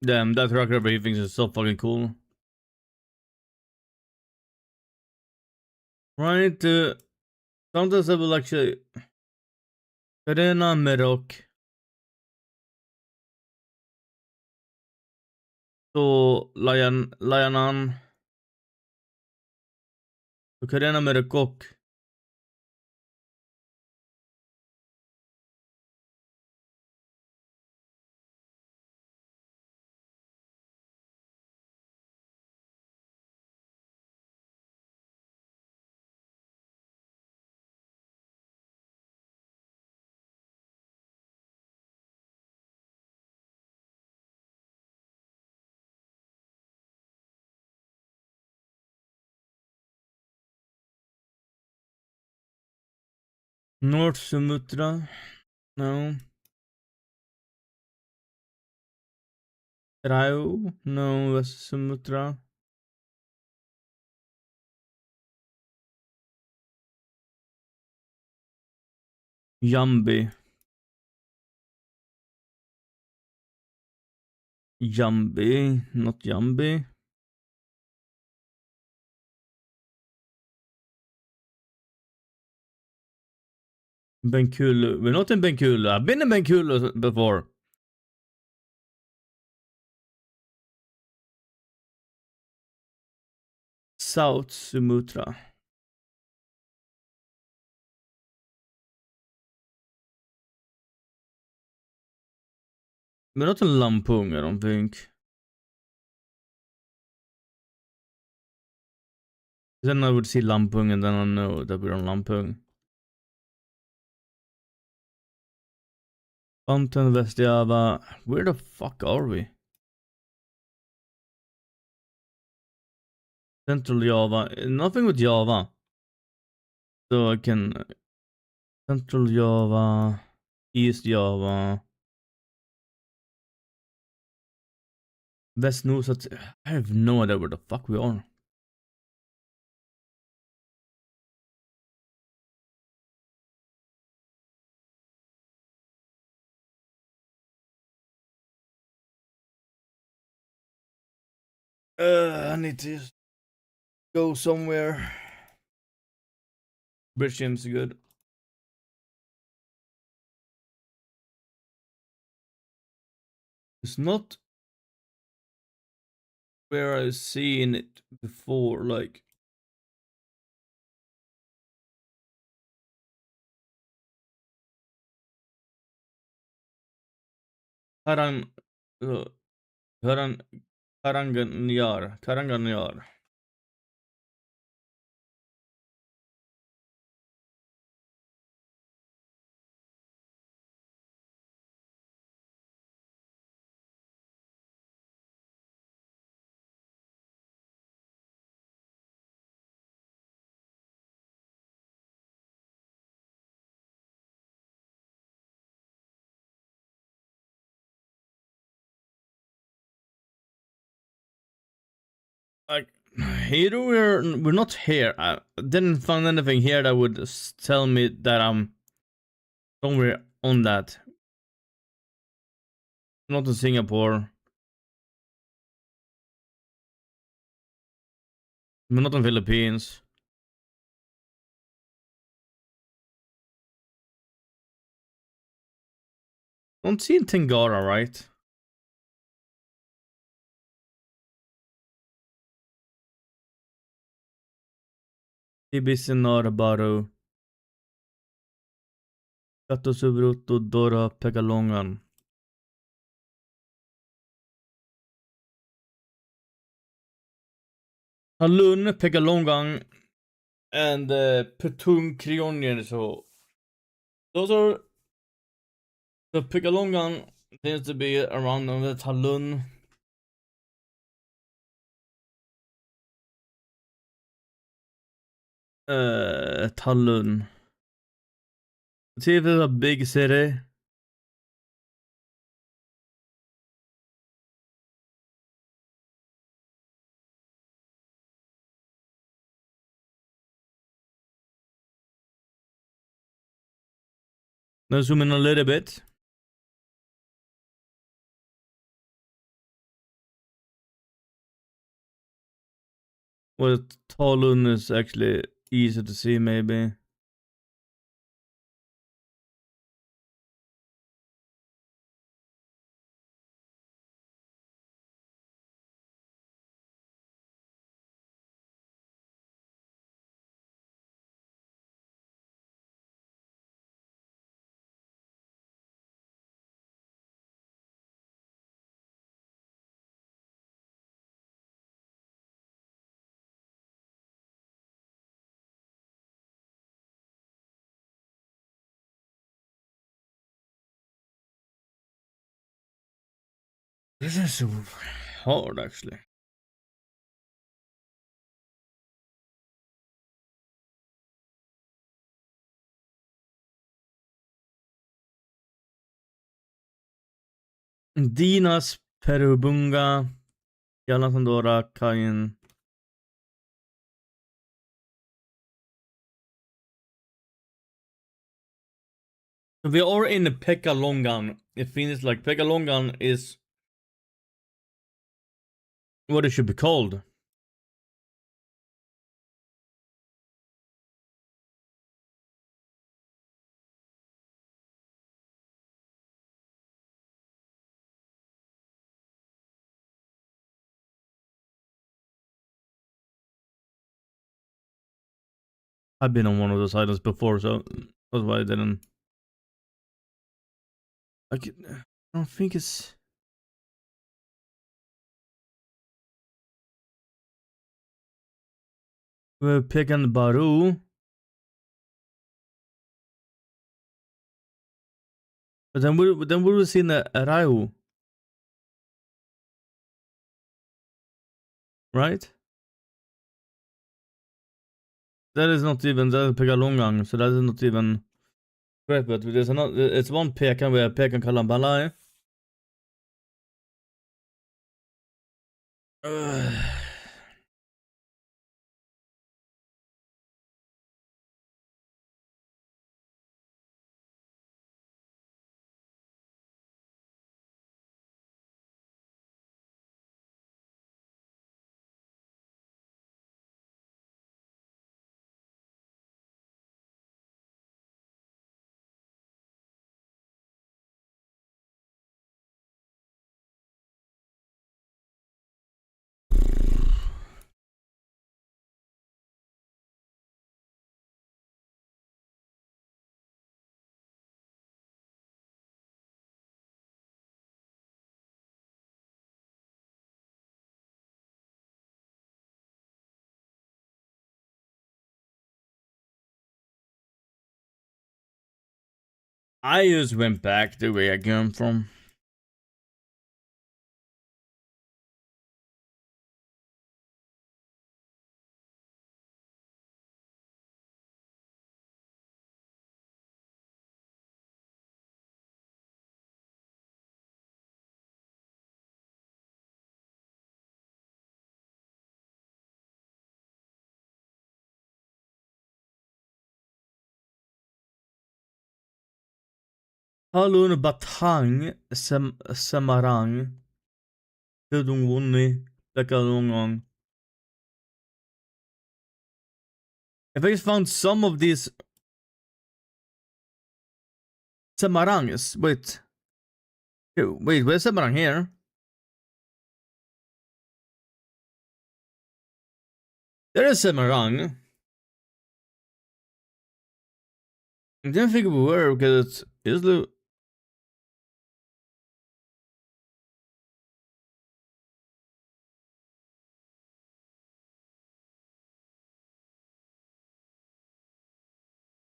Damn, that rocker briefings is so fucking cool. Right, sometimes I will actually Karena Merok. So layanan Karena Merekok. North Sumatra. No. Rao. No. West Sumatra. Jambi. Jambi. Not Jambi. Bengkulu. We're not in Bengkulu. I've been in Bengkulu before. South Sumatra. We're not in Lampung, I don't think. Then I would see Lampung and then I know that we're on Lampung. Banten, West Java. Where the fuck are we? Central Java. Nothing with Java. So I can... Central Java. East Java. West Nusat. I have no idea where the fuck we are. I need to go somewhere. Bridge Gym's good. It's not. where I've seen it before, like. Karang, Karang, Karanganyar. Like, here we're not here. I didn't find anything here that would tell me that I'm somewhere on that. Not in Singapore. We're not in Philippines. Don't see in Tengara, right? Ibisinar Baru. Katosubruto Dora Pekalongan. Halun, Pekalongan, and Petung Krionien. So those are the Pekalongan tends to be around the Talun. Talun. See if it's a big city. Now zoom in a little bit. Well, Talun is actually easy to see, maybe. This is so hard, actually. Dinas Perubunga, Yalasandora, Kain. We are in Pekalongan. It feels like Pekalongan is what it should be called. I've been on one of those islands before, so that's why I didn't. I don't think it's. We're picking Baru. But then we were seeing the Arau. Right? That is not even, that is Pekalongan, so that is not even correct, but there's another, it's one Pekan where Pekan Kalambalai. I just went back the way I came from. Talun Batang Semarang Kedungwuni Lekalongong. If I just found some of these Semarangs. Wait, where's Semarang here? There is Semarang. I didn't think we were because it's the.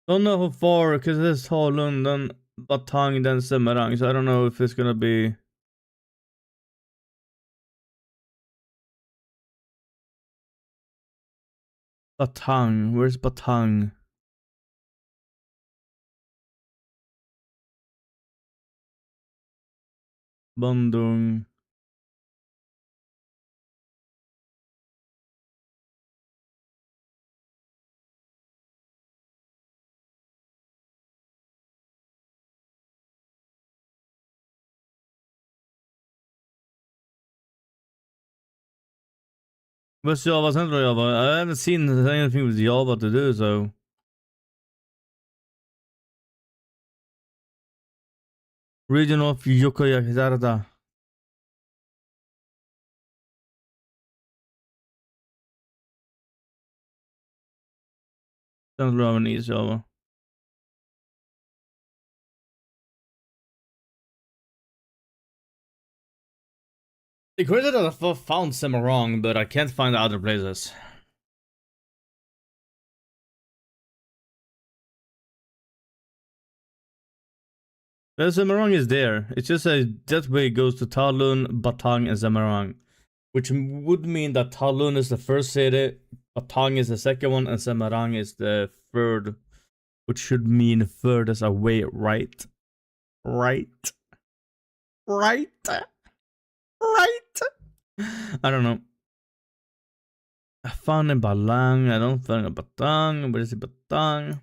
Don't know how far because it's Talun, then Batang, then Semarang. So I don't know if it's gonna be. Batang. Where's Batang? Bandung. What's Java Central Java? I haven't seen anything with Java to do, so. Region of Yogyakarta. Central Java and East Java. The crazy that I found Semarang, but I can't find the other places. The Semarang is there. It's just that way goes to Talun, Batang, and Semarang. Which would mean that Talun is the first city, Batang is the second one, and Semarang is the third. Which should mean furthest away, right? Right? Right? Right? I don't know. I found in Balang. I don't find a Batang. Where is it, Batang?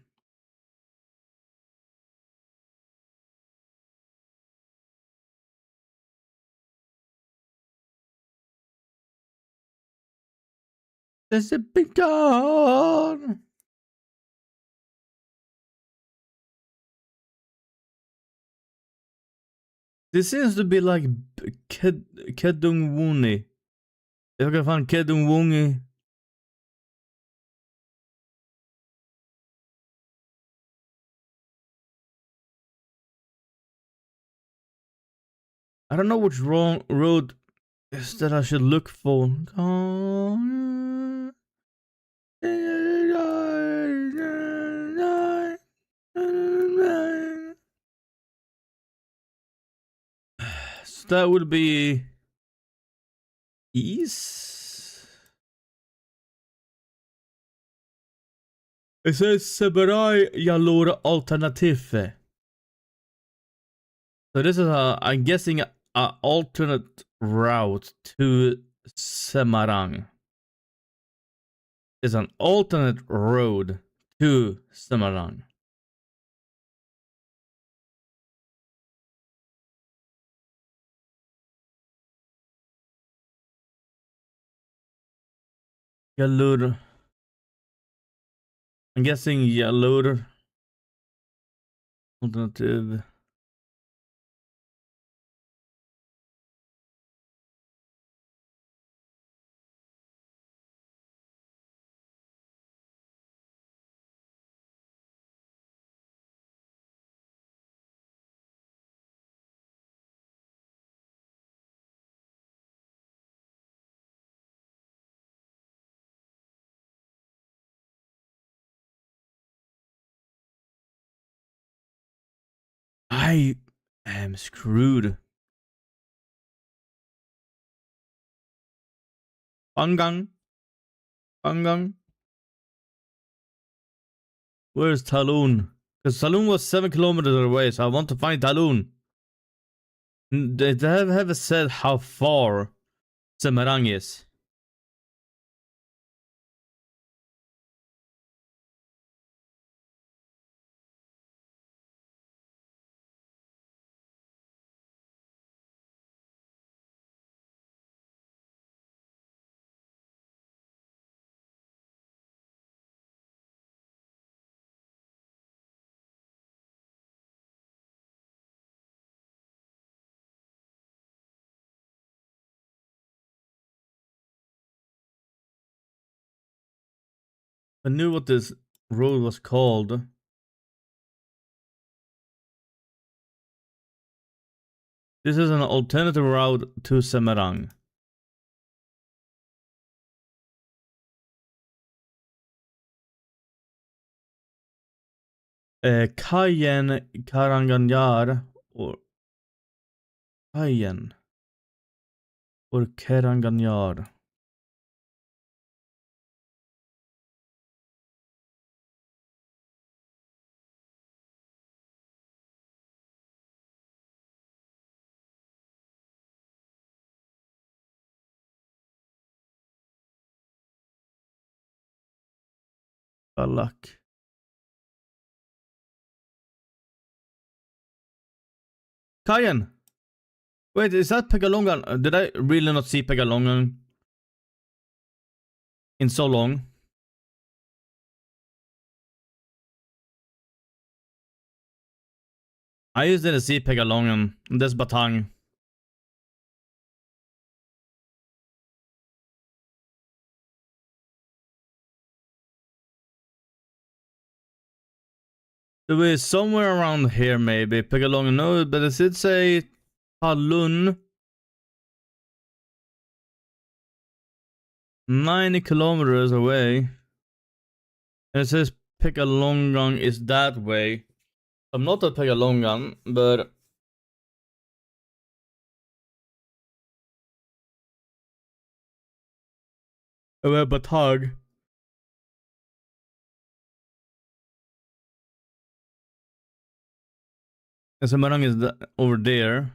There's a big gun. This seems to be like Kedungwuni. If I can find Kedungwuni. I don't know which wrong road is that I should look for. So that would be east. It says Seberai Yalor Alternative. So this is I'm guessing an alternate route to Semarang. It's an alternate road to Semarang. Yalur. I'm guessing Yalur alternative. I am screwed. Pangang? Pangang? Where's Talun? Because Talun was 7 kilometers away, so I want to find Talun. They haven't said how far Semarang is. I knew what this road was called. This is an alternative route to Semarang. Kajen Karanganyar or Kajen or Karanganyar. Balak. Kajen! Wait, is that Pegalongan? Did I really not see Pegalongan in so long? I just didn't see Pegalongan. That's Batang. So we're somewhere around here, maybe. Pegalongan, no, but it did say Talun. 90 kilometers away. And it says Pegalongan is that way. I'm not at Pegalongan, but we're Batag. And Semarang is over there.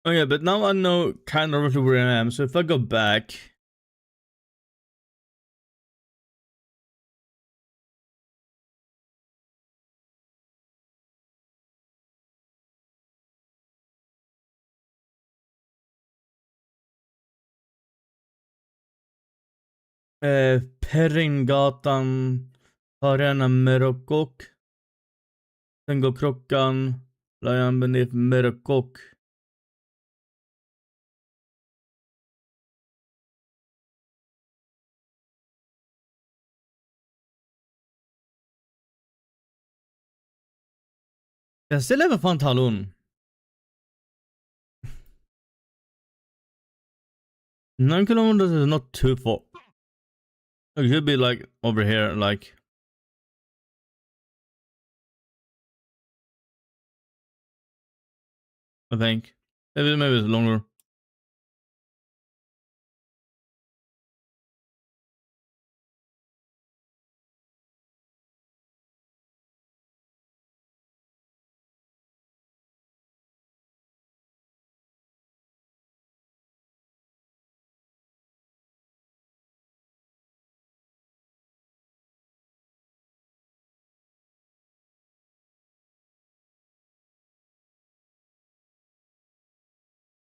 Okay, but now I know kind of roughly where I am. So if I go back, Peringatan, Arena Merokok. Sen går klockan, Lion beneath Merokok. Jag still haven't found Talun. 9 kilometers is not too far. It should be like over here, like. I think. Maybe it's longer.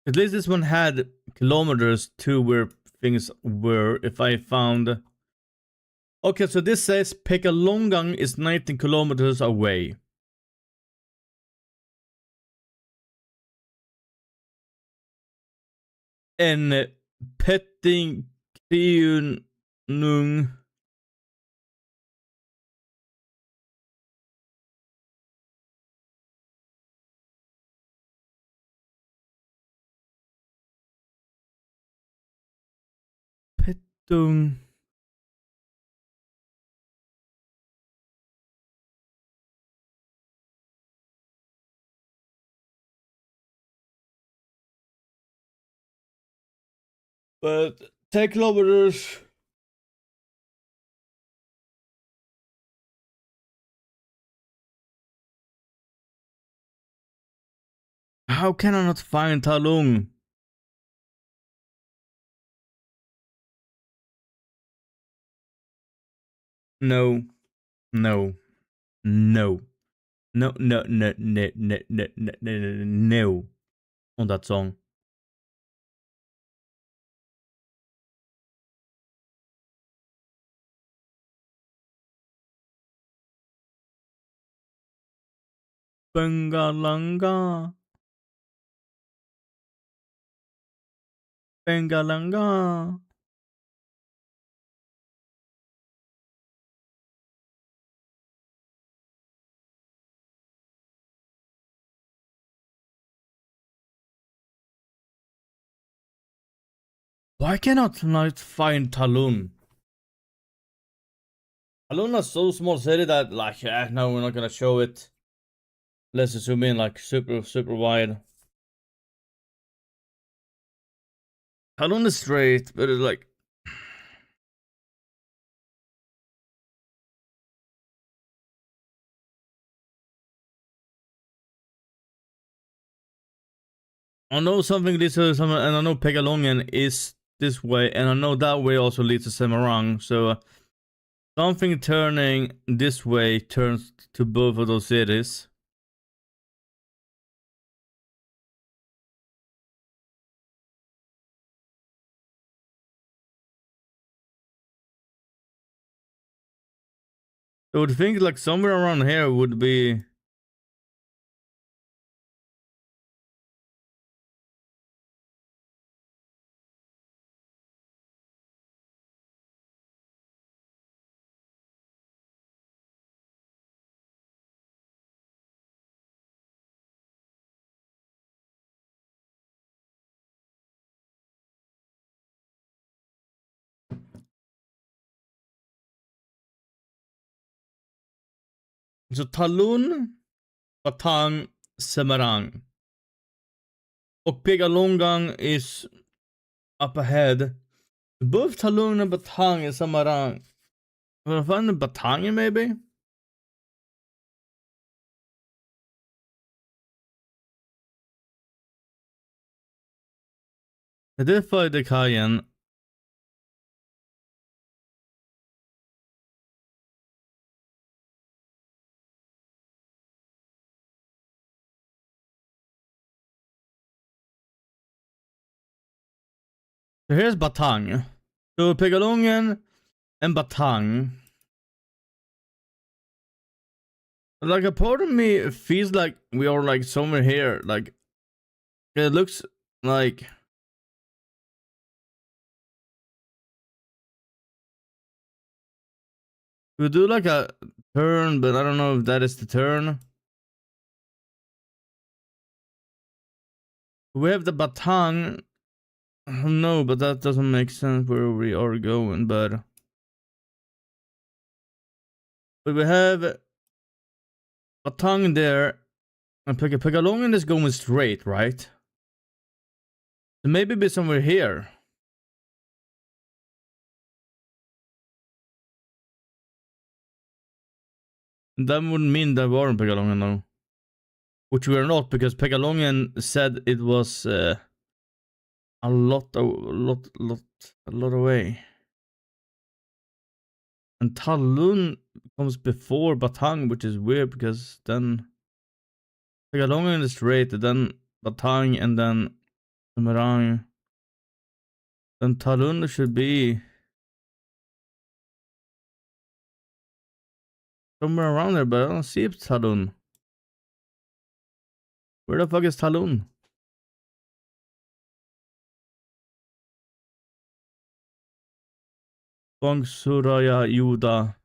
At least this one had kilometers to where things were. If I found. Okay, so this says Pekalongang is 19 kilometers away. And Pettingkriunung Dung. But tech kilometers. How can I not find Talung? No. No. No. No, no, no, no, no, no, no, no, no. On that song. Bengalanga. Bengalanga. Why cannot I find Talun? Talun is so small city that like no, we're not gonna show it. Let's zoom in like super wide. Talun is straight, but it's like I know something leads to something, and I know Pegalongen is this way, and I know that way also leads to Semarang. So something turning this way turns to both of those cities. I would think like somewhere around here would be. Så Talun, Batang, Semarang. Och Pegalongan is up ahead. Both Talun and Batang is Semarang. Will I find the Batang maybe? I did find the Cayenne. So here's Batang. So Pegalongan and Batang. Like a part of me feels like we are like somewhere here. Like it looks like we do like a turn, but I don't know if that is the turn. We have the Batang. No, but that doesn't make sense where we are going. But we have Batang there, and Pegalongan is going straight, right? So maybe be somewhere here. That wouldn't mean that we are in Pegalongan though. Which we are not, because Pegalongan said it was a lot away. And Talun comes before Batang, which is weird because then Pegalongan is straight, then Batang, and then Semarang. Then Talun should be somewhere around there, but I don't see Talun. Where the fuck is Talun? Bangsuraya Yuda.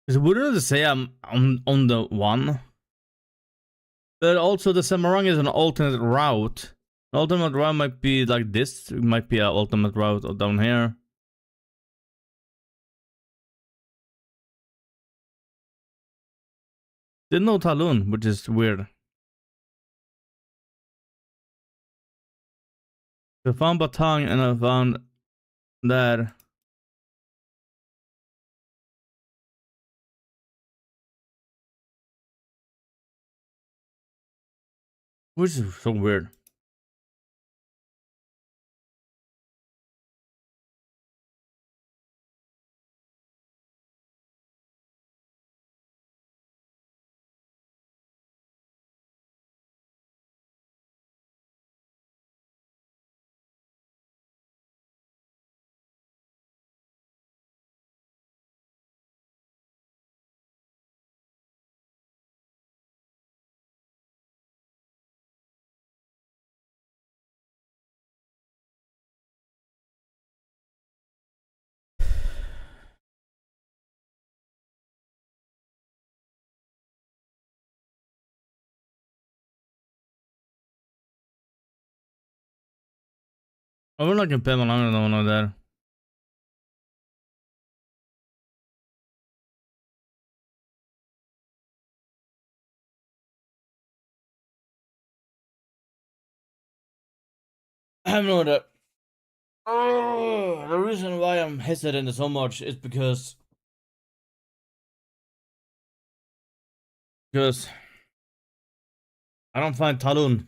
Because wouldn't it say I'm on the one? But also the Semarang is an alternate route. An alternate route might be like this. It might be an alternate route down here. Didn't know Talun, which is weird. I found Batang and I found that. Which is so weird. I would like to pay Malang and one there. I have no idea. Oh, the reason why I'm hesitant so much is because I don't find Talun.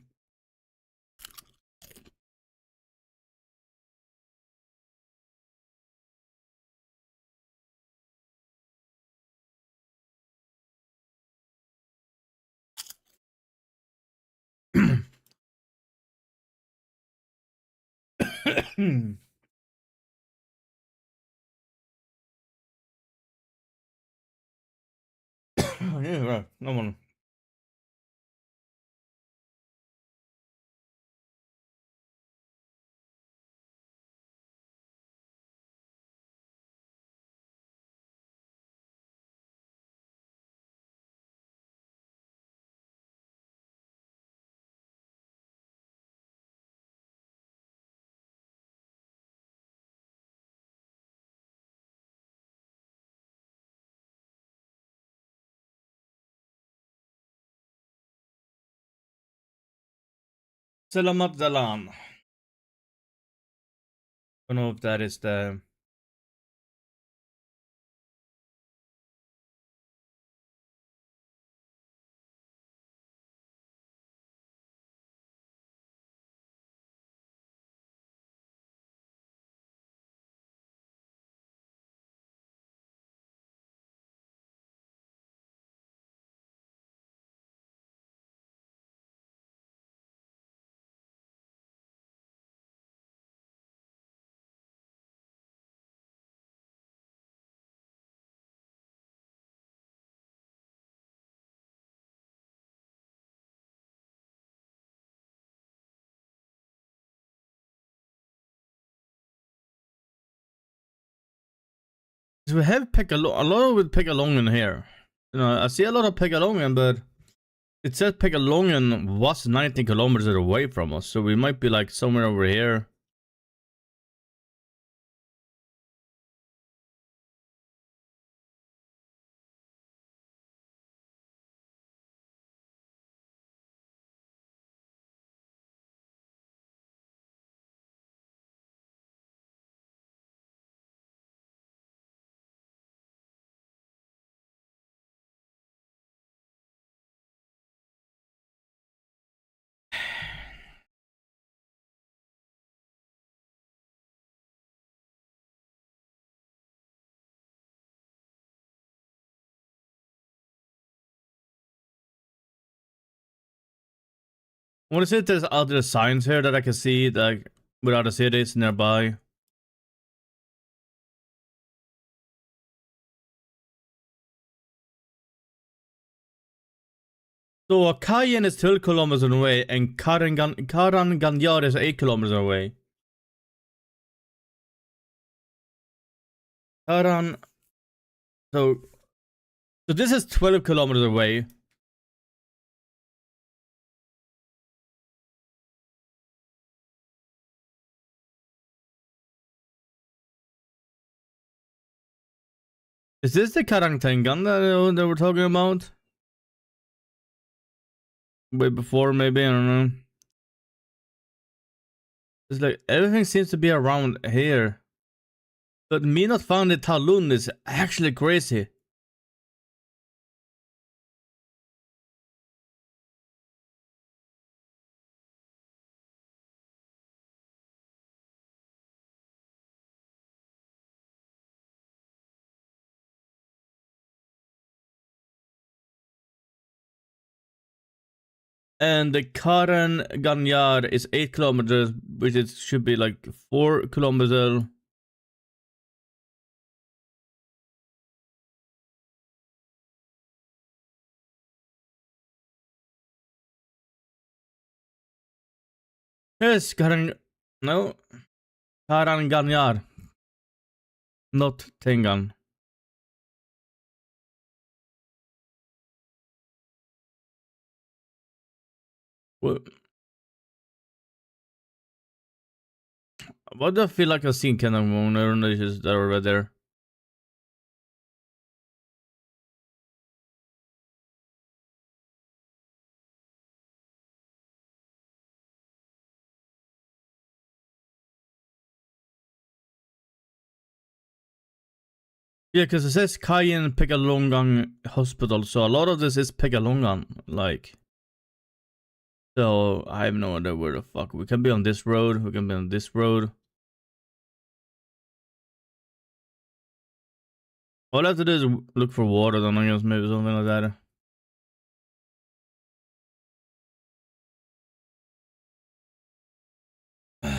Yeah, right. No one. Selamat Dalan. I don't know if that is the. We have Pekalong, a lot with Pekalongen here. You know, I see a lot of Pekalongen, but it says Pekalongen was 19 kilometers away from us, so we might be like somewhere over here. What is it? There's other signs here that I can see, like with other cities nearby. So Kayen is 12 kilometers away, and Karanganyar is 8 kilometers away. So So this is 12 kilometers away. Is this the Karangtengan that we're talking about? Way before, maybe, I don't know. It's like everything seems to be around here. But me not finding Talun is actually crazy. And the Karan Ganyar is 8 kilometers, which it should be like 4 kilometers. Yes, Karan. No. Karan Ganyar. Not Tengan. What do I feel like I've seen Kenamon? I don't know if it's there right there. Yeah, because it says Kayan Pekalongan Hospital, so a lot of this is Pekalongan, like. So I have no idea where the fuck. We can be on this road, we can be on this road. All I have to do is look for water, then I guess maybe something like that.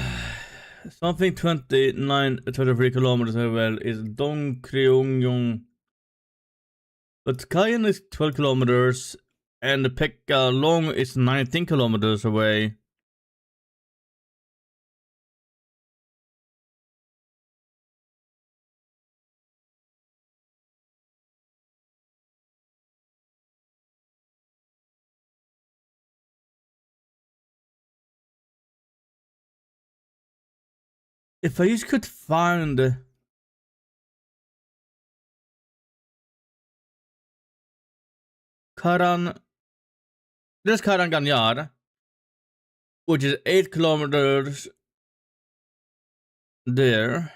Something 23 kilometers away is Dongkryongyong. But Kayan is 12 kilometers and Pekalong is 19 kilometers away. If I just could find Karan, there's Karan Ganyar, which is 8 kilometers there.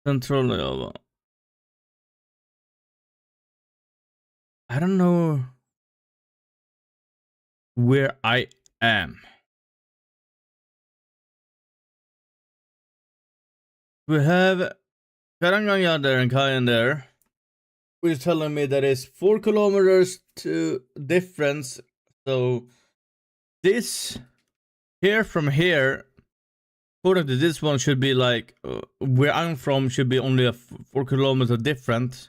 Central. I don't know where I am. We have Karanganya there and Kayan there, which is telling me that it's 4 kilometers to difference. So this here from here, according to this one, should be like where I'm from should be only a 4 kilometer difference.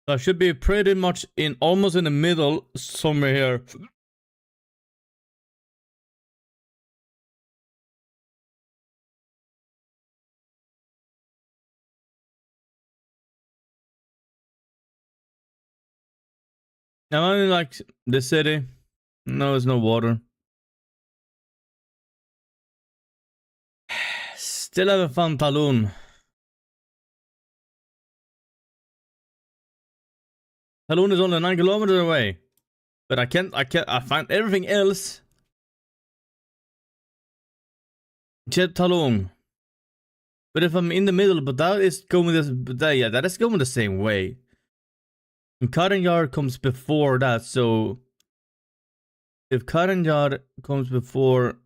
So I should be pretty much in almost in the middle somewhere here. Now I'm in like the city. No, there's no water. Still haven't found Talun. Talun is only 9 kilometers away. But I find everything else. Jet Talung. But if I'm in the middle, but that is going that is going the same way. And Karanjar comes before that, so if Karanjar comes before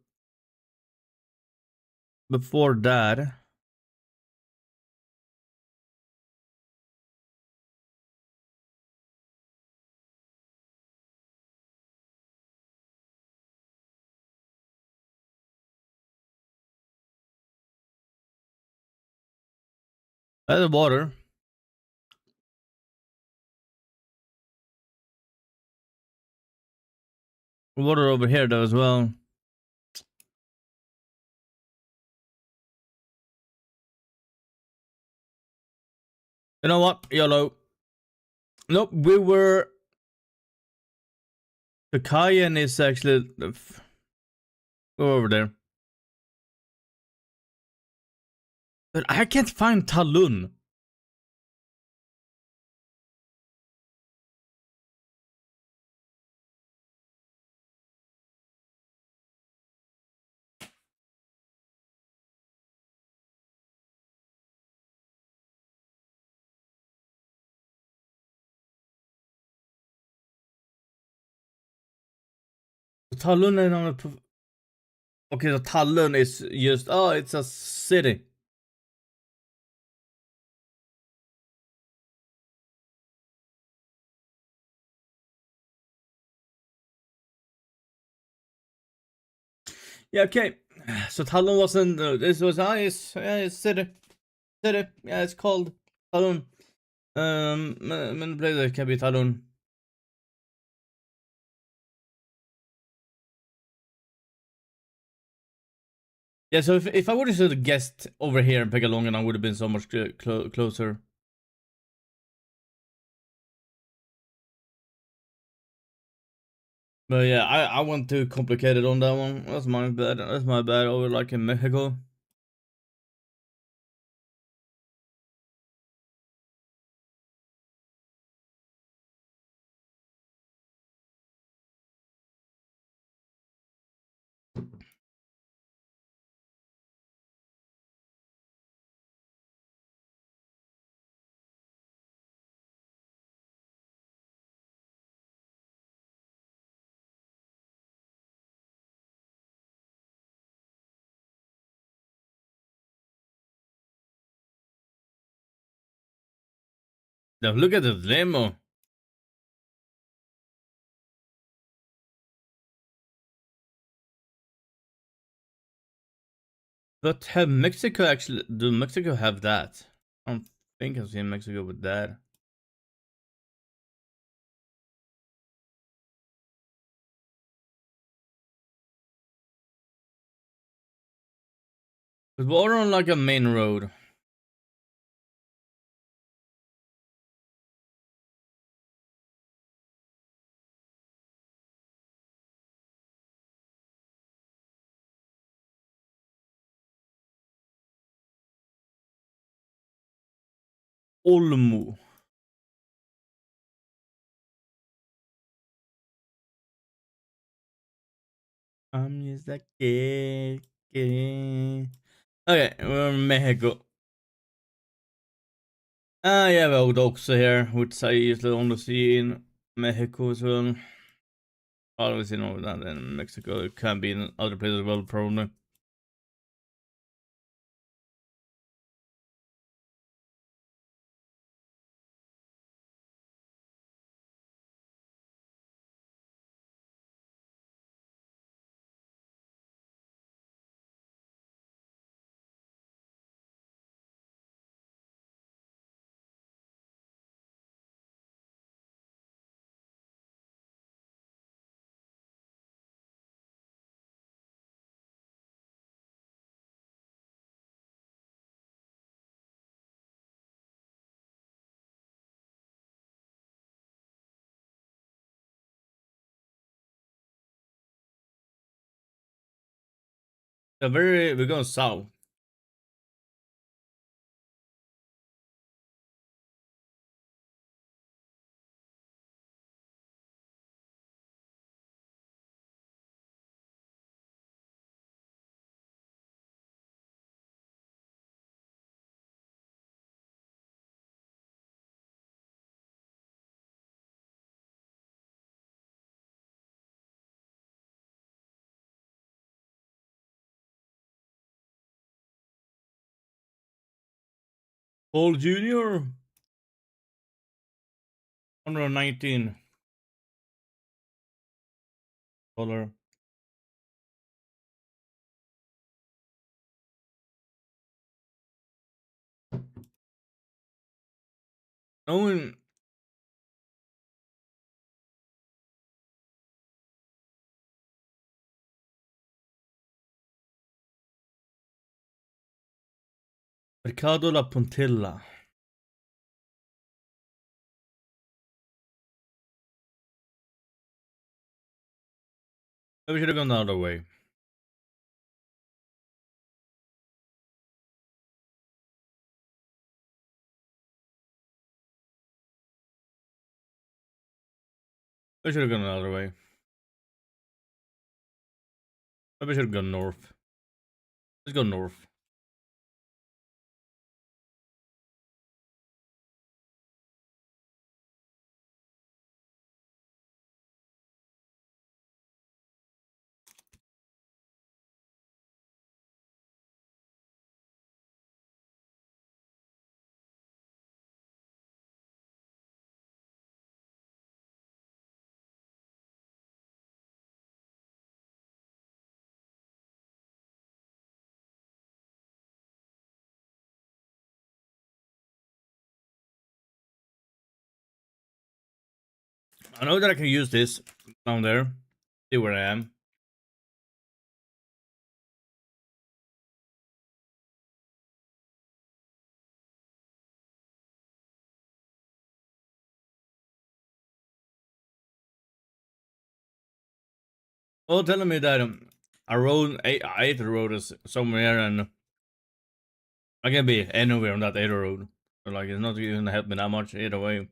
that, that's the water. water over here though as well. You know what? YOLO. Nope, we were. The Cayenne is actually. Go over there. But I can't find Talun. Talun är någon... Okay, so Talun is just... Oh, it's a city. Yeah, okay. So Talun wasn't... this was... it's city. City. Yeah, it's called Talun. Men det blev kan bli Talun. Yeah, so if I would have guessed over here in Pegalongan, I would have been so much closer. But yeah, I went too complicated on that one. That's my bad. That's my bad. Over like in Mexico. Now look at the demo. But have Mexico actually? Do Mexico have that? I don't think I've seen Mexico with that. But we're on like a main road. Olmo. I'm just a kid. Okay, we're in Mexico. Yeah, we would also here, which I usually only see in Mexico as well. Always, you know, that in Mexico. It can be in other places as well, probably. We're going south. Paul Jr. 119 dollar. Knowing Mercado La Puntilla. Maybe we should have gone the other way. We should have gone the other way. Maybe we should have gone north. Let's go north. I know that I can use this down there. See where I am. Oh, telling me that I ate the road is somewhere and I can be anywhere on that 8 road. So like it's not even help me that much either way.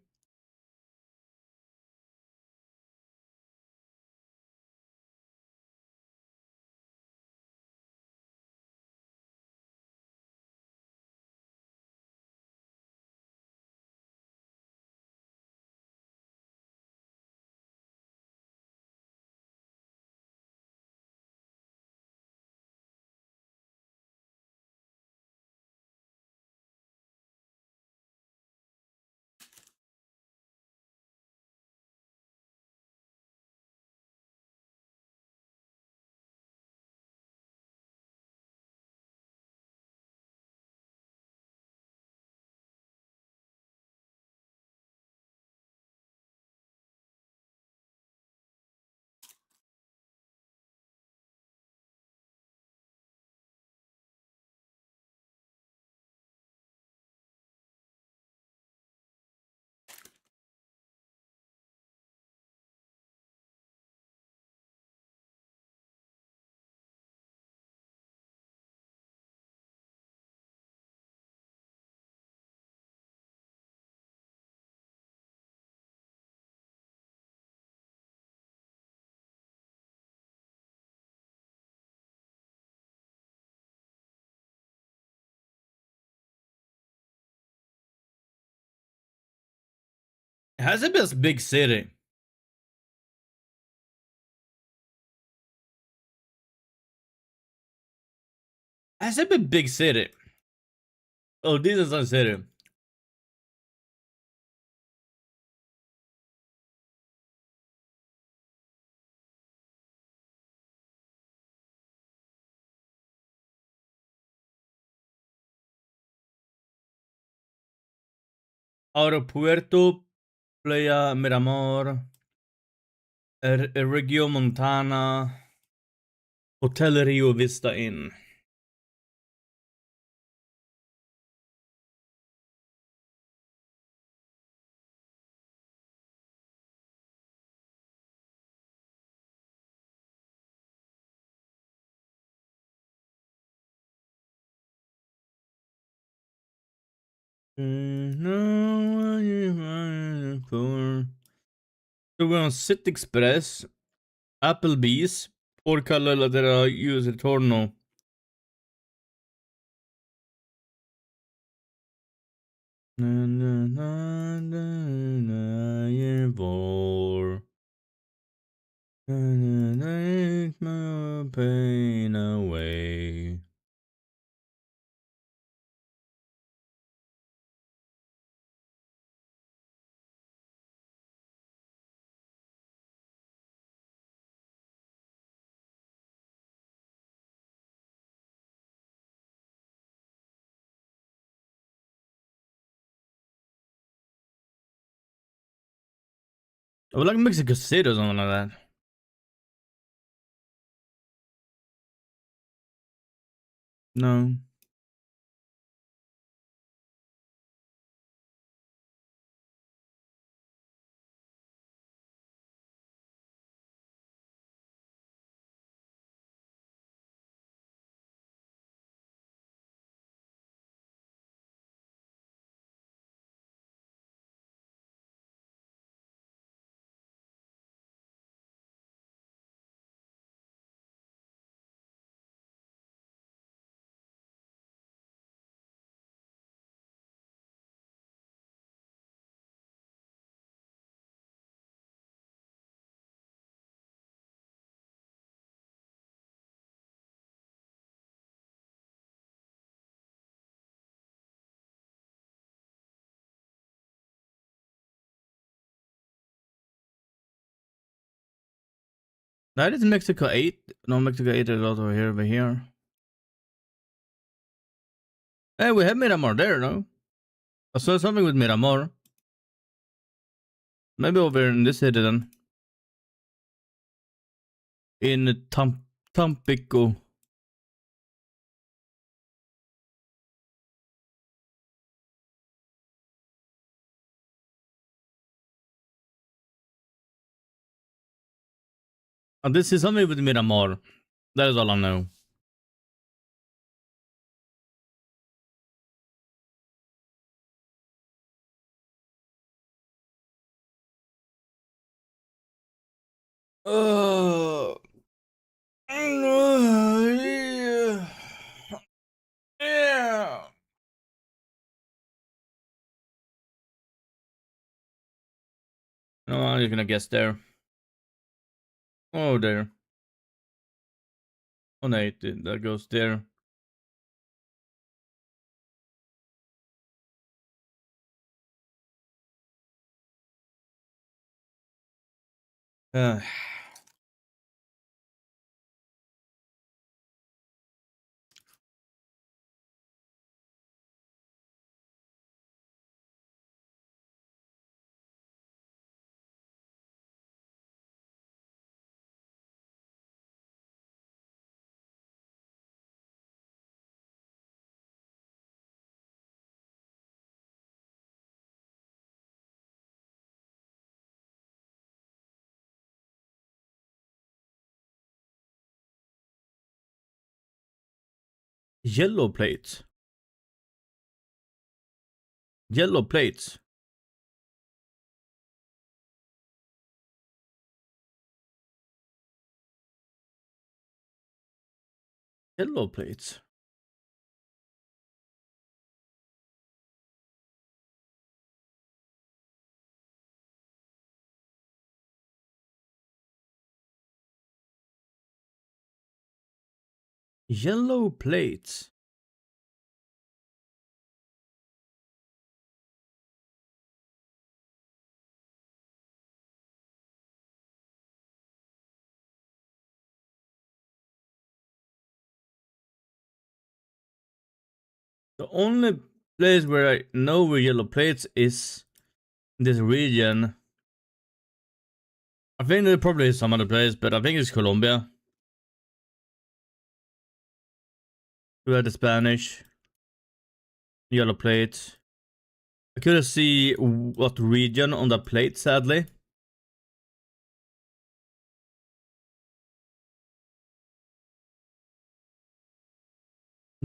Has it been a big city? Has it been big city? Oh, this is a city. Aeropuerto, Playa Miramar, Reggio Montana, Hotel Rio Vista Inn. So we're on City Express, Applebee's, Porcala Latera Use Retorno. Vor. Take my pain away. I would like Mexico City or something like that. No. That is Mexico 8. No, Mexico 8 is over here. Hey, we have Miramar there, no? I saw something with Miramar. Maybe over in this city then. In Tampico. And this is something with Miramar. That is all I know. Yeah. Yeah. No, I'm just gonna guess there. Oh, there. Oh, no, that goes there. Uh, yellow plates. Yellow plates. Yellow plates. Yellow plates. The only place where I know where yellow plates is this region. I think there probably is some other place, but I think it's Colombia. We had the Spanish. Yellow plates. I couldn't see what region on the plate, sadly.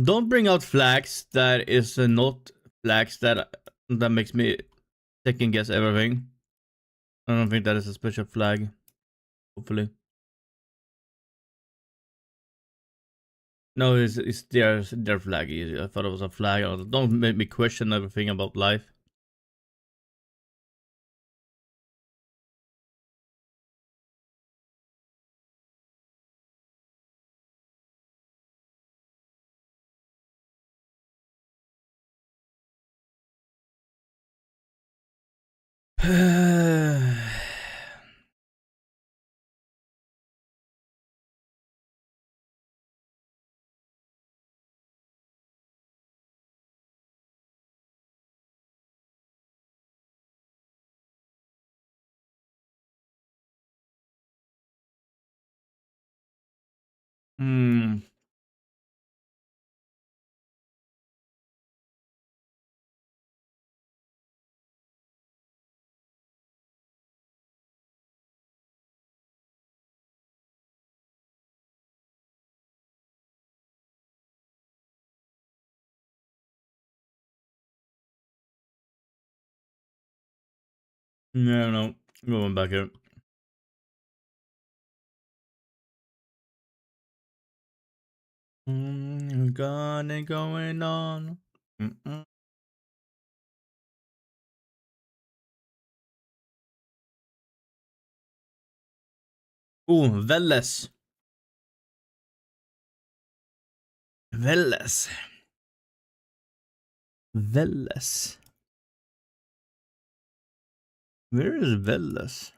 Don't bring out flags that is not flags that makes me second guess everything. I don't think that is a special flag. Hopefully. No, it's their flag. I thought it was a flag. Don't make me question everything about life. Hmm. No. Going back here. Got it going on. Vélez. Vélez. Vélez. Where is Vélez?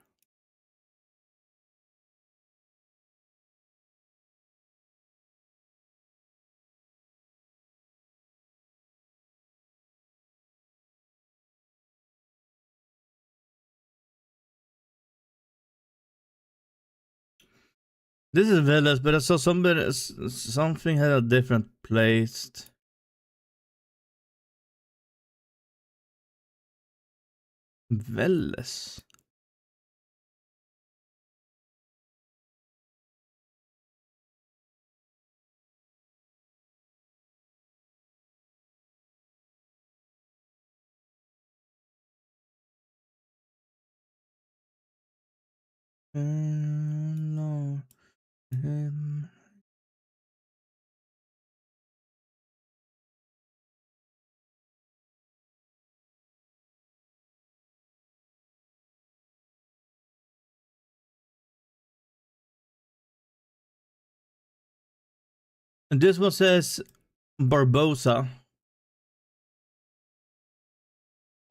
This is Veles, but I saw something had a different place. Veles. No. And this one says Barbosa.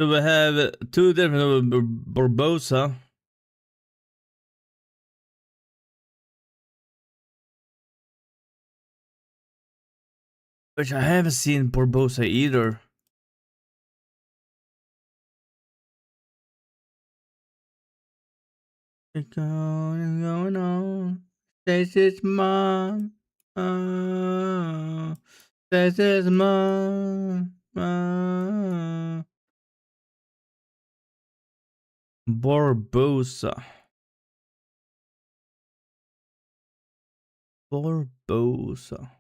So we have two different Barbosa. Which I haven't seen Barbosa either. It's going on. This is mom. This is mom. Barbosa. Barbosa.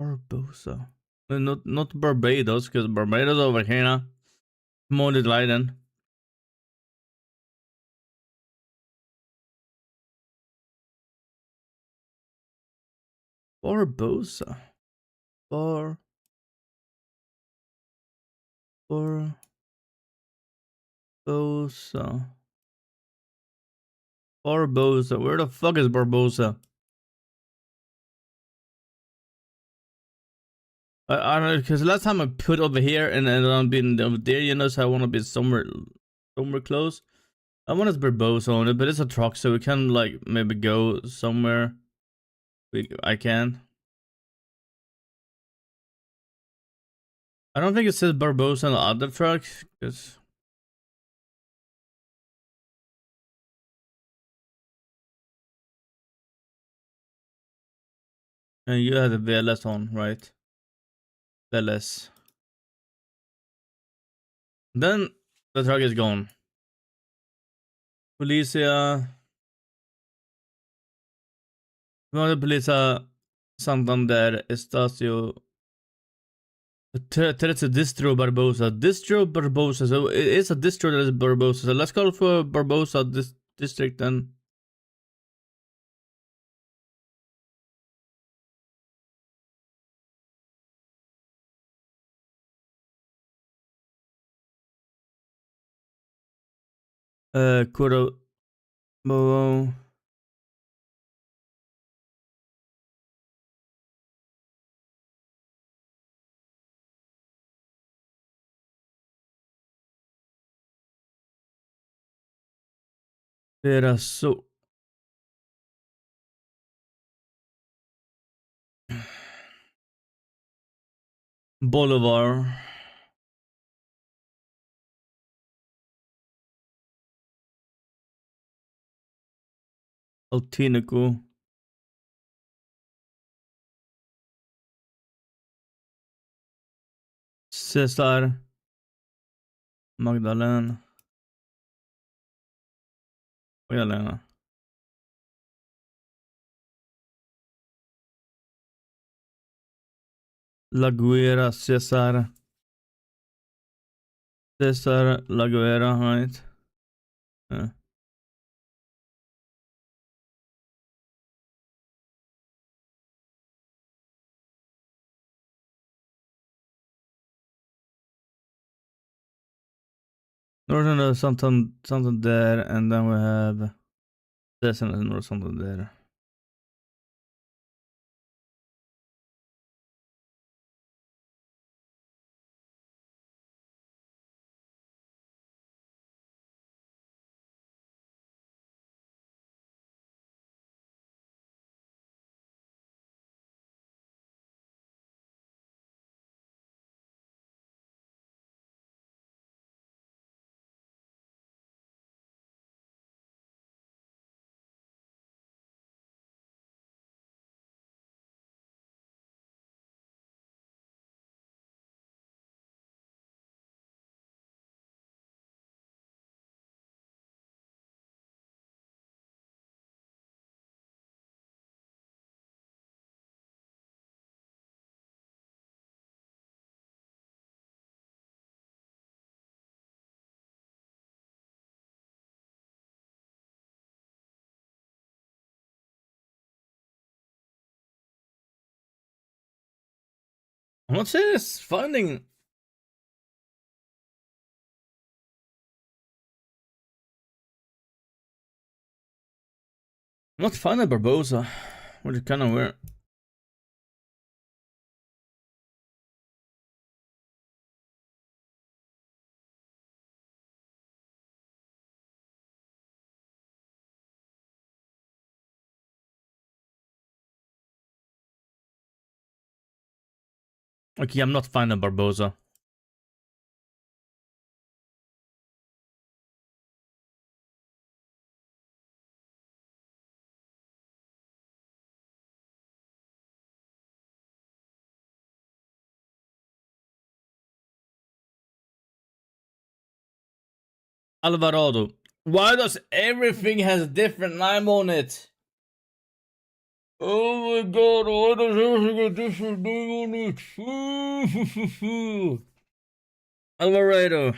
Barbosa. Not Barbados, because Barbados over here now. More than Leiden. Barbosa. Barbosa. Barbosa. Where the fuck is Barbosa? I don't know, because last time I put over here and then I'm being over there, you know, so I want to be somewhere close. I want to Barbosa on it, but it's a truck, so we can like maybe go somewhere. I can. I don't think it says Barbosa on the other truck, because and you have the VLS on, right? VLS. Then the truck is gone. Policia. Policia Santander Estacio. Teresa Distro Barbosa. Distro Barbosa. So it is a distro that is Barbosa. So let's call for Barbosa district then. Coro. Era so. Bolivar. Altinico. Cesar. Magdalena. Magdalena. La Guera, Cesar. Cesar La Guera, right? Yeah. Northern something there, and then we have this and North something there. I'm not saying it's finding. I'm not finding Barbosa, which is kind of weird. Okay, I'm not finding Barbosa. Alvarado. Why does everything has a different name on it? Oh my god, why does everything have a different name on it? Alvarado.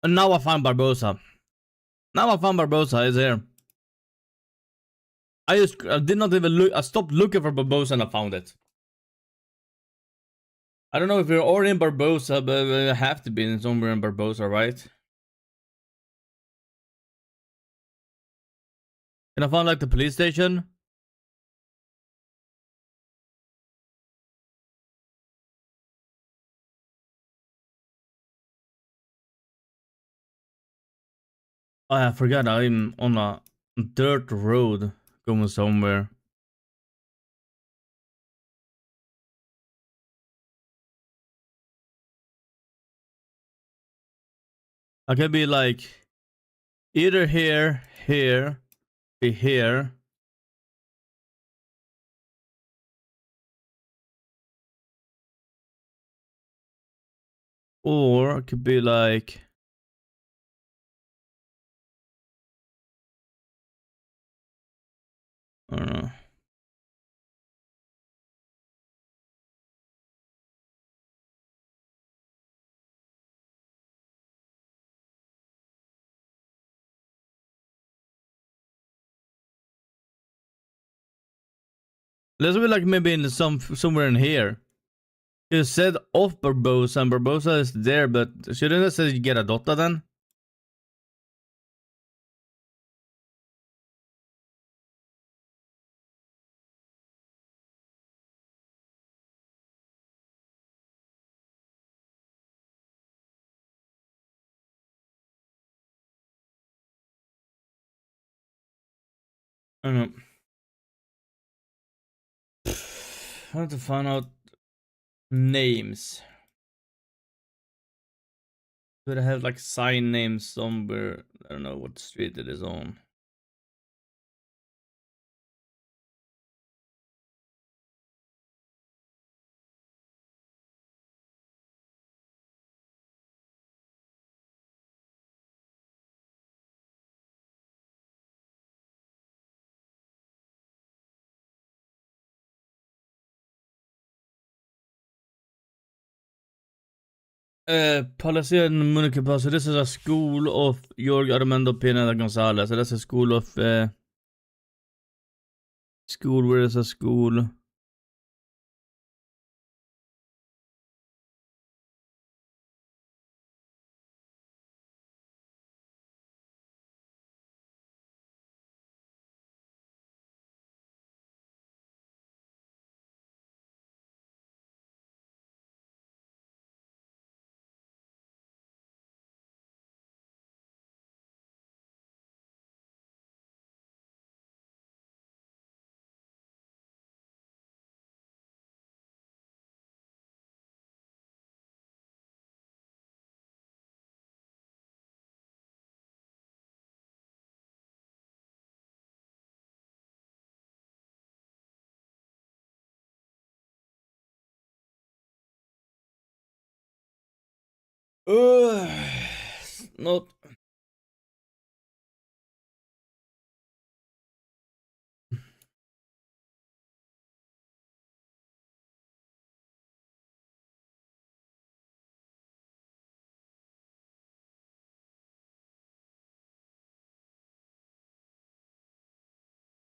And now I find Barbosa. Now I found Barbosa is here. I did not even look. I stopped looking for Barbosa and I found it. I don't know if we're already in Barbosa, but we have to be in somewhere in Barbosa, right? Can I find like the police station? Oh, I forgot I'm on a dirt road going somewhere. I can be like either here, be here. Or it could be like I don't know. Let's be like maybe in somewhere in here. You said off Barbosa and Barbosa is there, but shouldn't it say you get a Dota then? I don't know. I have to find out names. Could I have like sign names somewhere? I don't know what street it is on. Palacio Municipal. So this is a school of Jorge Armando Pineda Gonzalez. So that's a school of school. Where is a school? Not.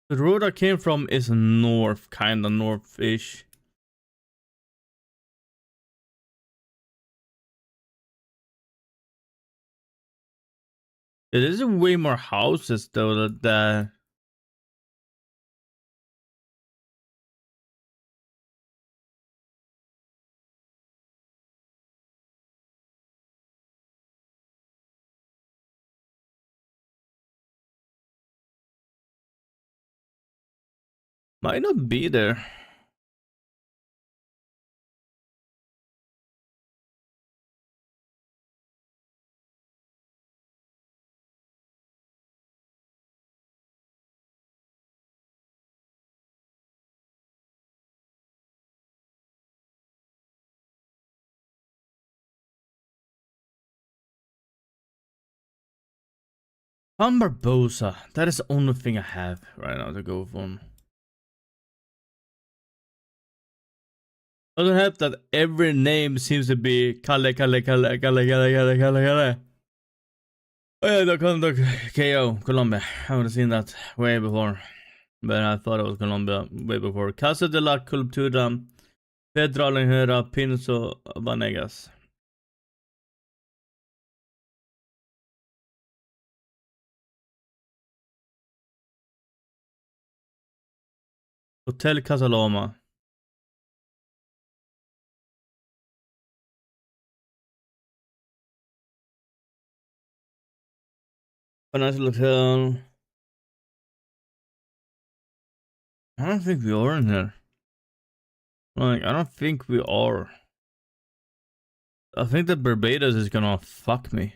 The road I came from is north, kinda north-ish. It is way more houses though that might not be there. I'm Barbosa. That is the only thing I have right now to go from. I don't have that every name seems to be Kalle. Oh yeah, Doc KO, Colombia. I would have seen that way before. But I thought it was Colombia way before. Casa de la Cultura, Pedro Alejera, Pinso Vanegas. Hotel Casaloma. Financial Hotel. I don't think we are in here. Like, I don't think we are. I think that Barbados is gonna fuck me.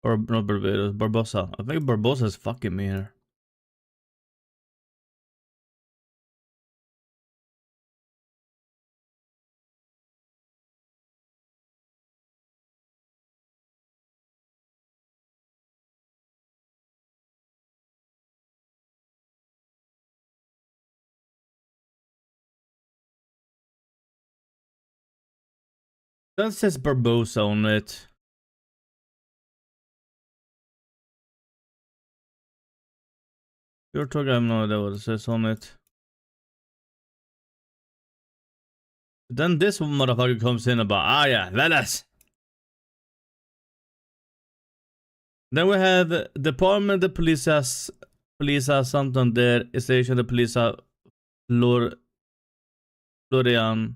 Or not Barbados, Barbosa. I think Barbosa is fucking me here. That says Barbosa on it. You're talking, I have no idea what it says on it. Then this motherfucker comes in about, yeah, Velas. Then we have Department de Polisa Santander, Station de Polisa Florian.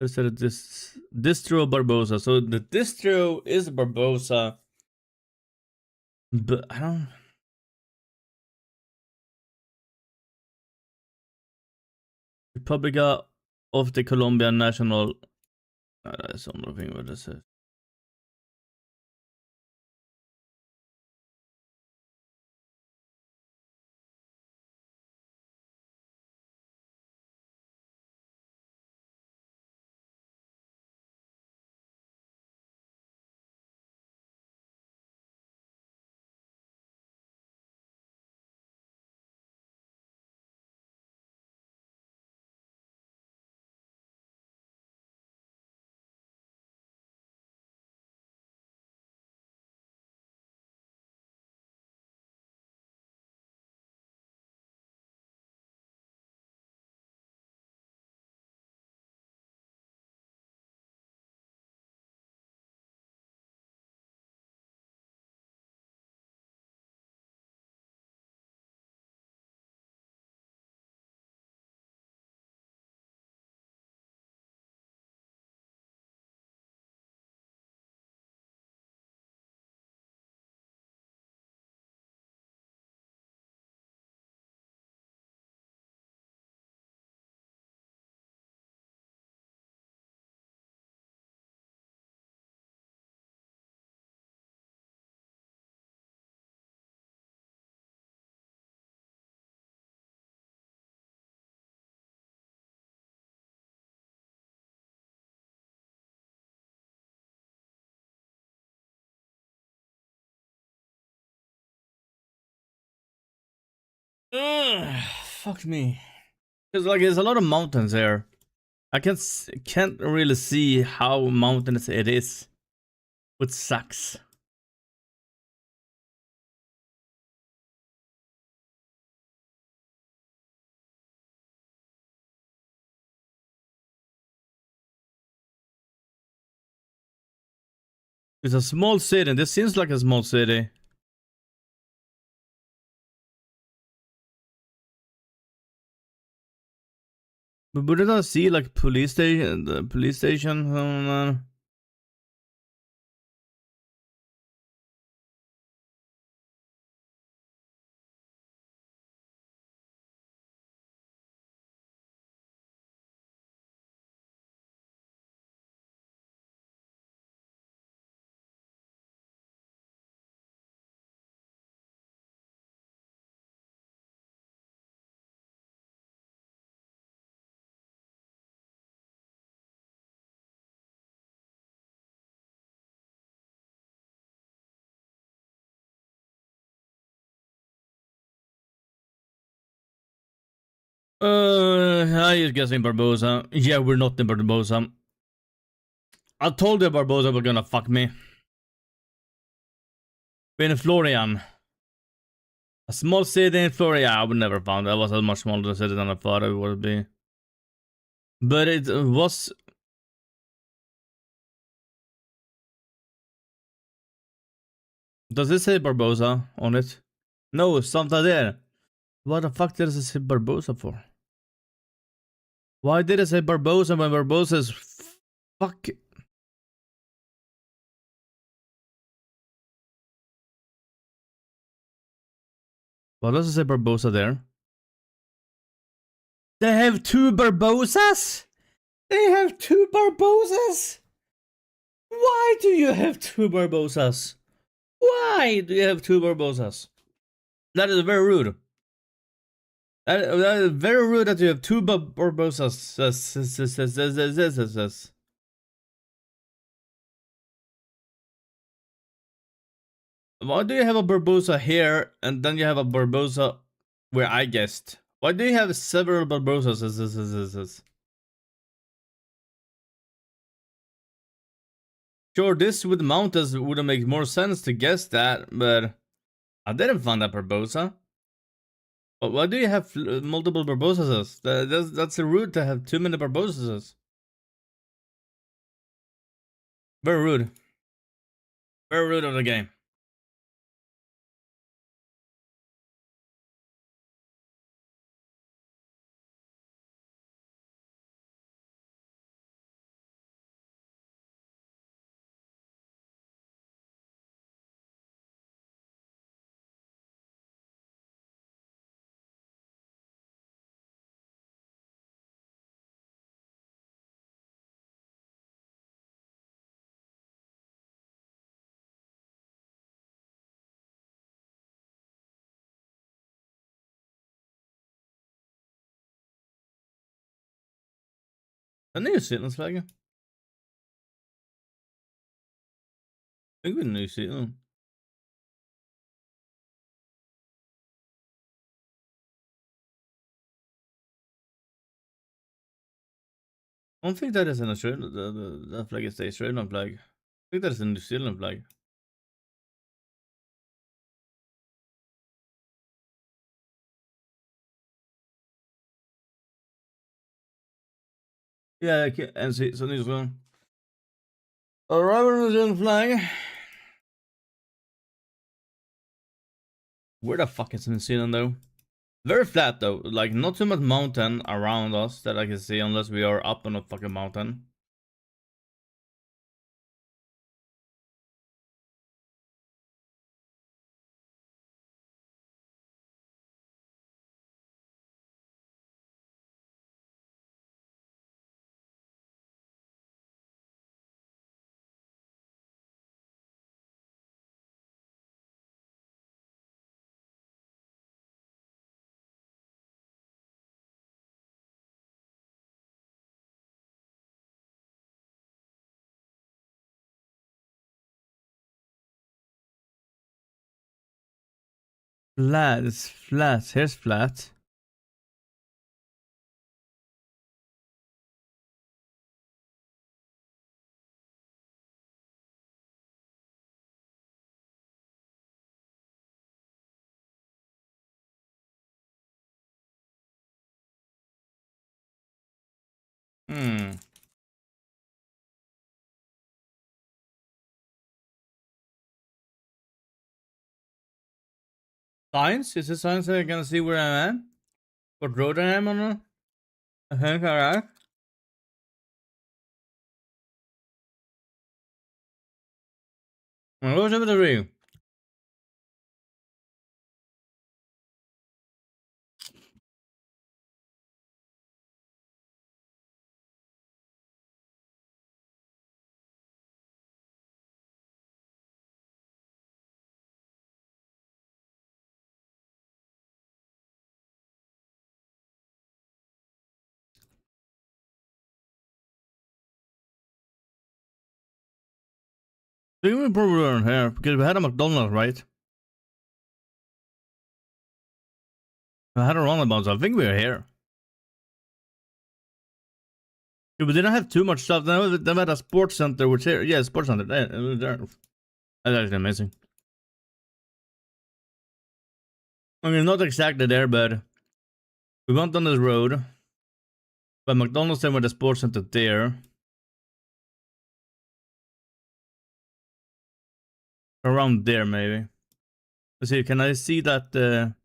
Distro Barbosa. So the distro is Barbosa. But I don't. Republica of the Colombian National. That's something what this is. Fuck me. Cause like there's a lot of mountains here. I can't really see how mountainous it is, which sucks. It's a small city. This seems like a small city. But wouldn't I see like police station? The police station? I just guessing Barbosa. Yeah, we're not in Barbosa. I told you Barbosa were gonna fuck me. We're in Florian. A small city in Florida. I would never found that was a much smaller city than I thought it would be. But it was. Does it say Barbosa on it? No, Santander. What the fuck did it say Barbosa for? Why did it say Barbosa when Barbosa is fuck? Why does it say Barbosa there? They have two Barbosas? They have two Barbosas? Why do you have two Barbosas? Why do you have two Barbosas? That is very rude. That is very rude that you have two Barbosas. Why do you have a Barbosa here and then you have a Barbosa where I guessed? Why do you have several Barbosas? Sure, this with mountains would make more sense to guess that, but I didn't find that Barbosa. But why do you have multiple Barbosas? That's rude to have too many Barbosas. Very rude. Very rude of the game. A New Zealand's flag. I think we're New Zealand. I don't think that is an Australian. That flag is the Australian flag. I think that is a New Zealand flag. Yeah, I can and see so New Zealand. Alright, New Zealand flag. Where the fuck is New Zealand though? Very flat though, like not too much mountain around us that I can see unless we are up on a fucking mountain. Flat, it's flat. Here's flat. Hmm. Science? Is it science that I can see where I am? What road I am on? I think alright. Well, what's over the ring? I think we probably aren't here because we had a McDonald's, right? I had a roundabout, so I think we were here. Yeah, we didn't have too much stuff. Then we had a sports center, which here, yeah, sports center. There, there. That's actually amazing. I mean, not exactly there, but we went on this road. But McDonald's then with the sports center there. Around there, maybe. Let's see, can I see that? Can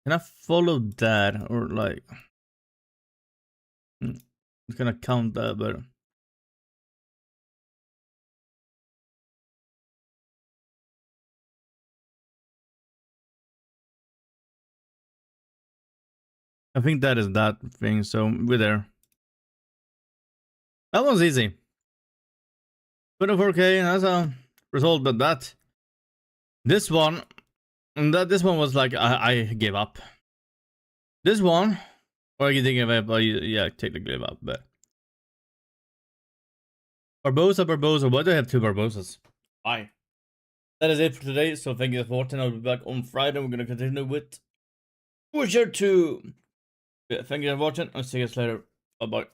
I follow that? Or like. I'm gonna count that, but. I think that is that thing, so we're there. That one's easy. 24k, that's a result, but that. This one. And this one was like, I gave up. This one. Or you think of it, yeah, technically give up, but. Barbosa, why do I have two Barbosas? Bye. That is it for today, so thank you for watching. I'll be back on Friday. We're gonna continue with Witcher 2. Yeah, thank you for watching. I'll see you guys later. Bye bye.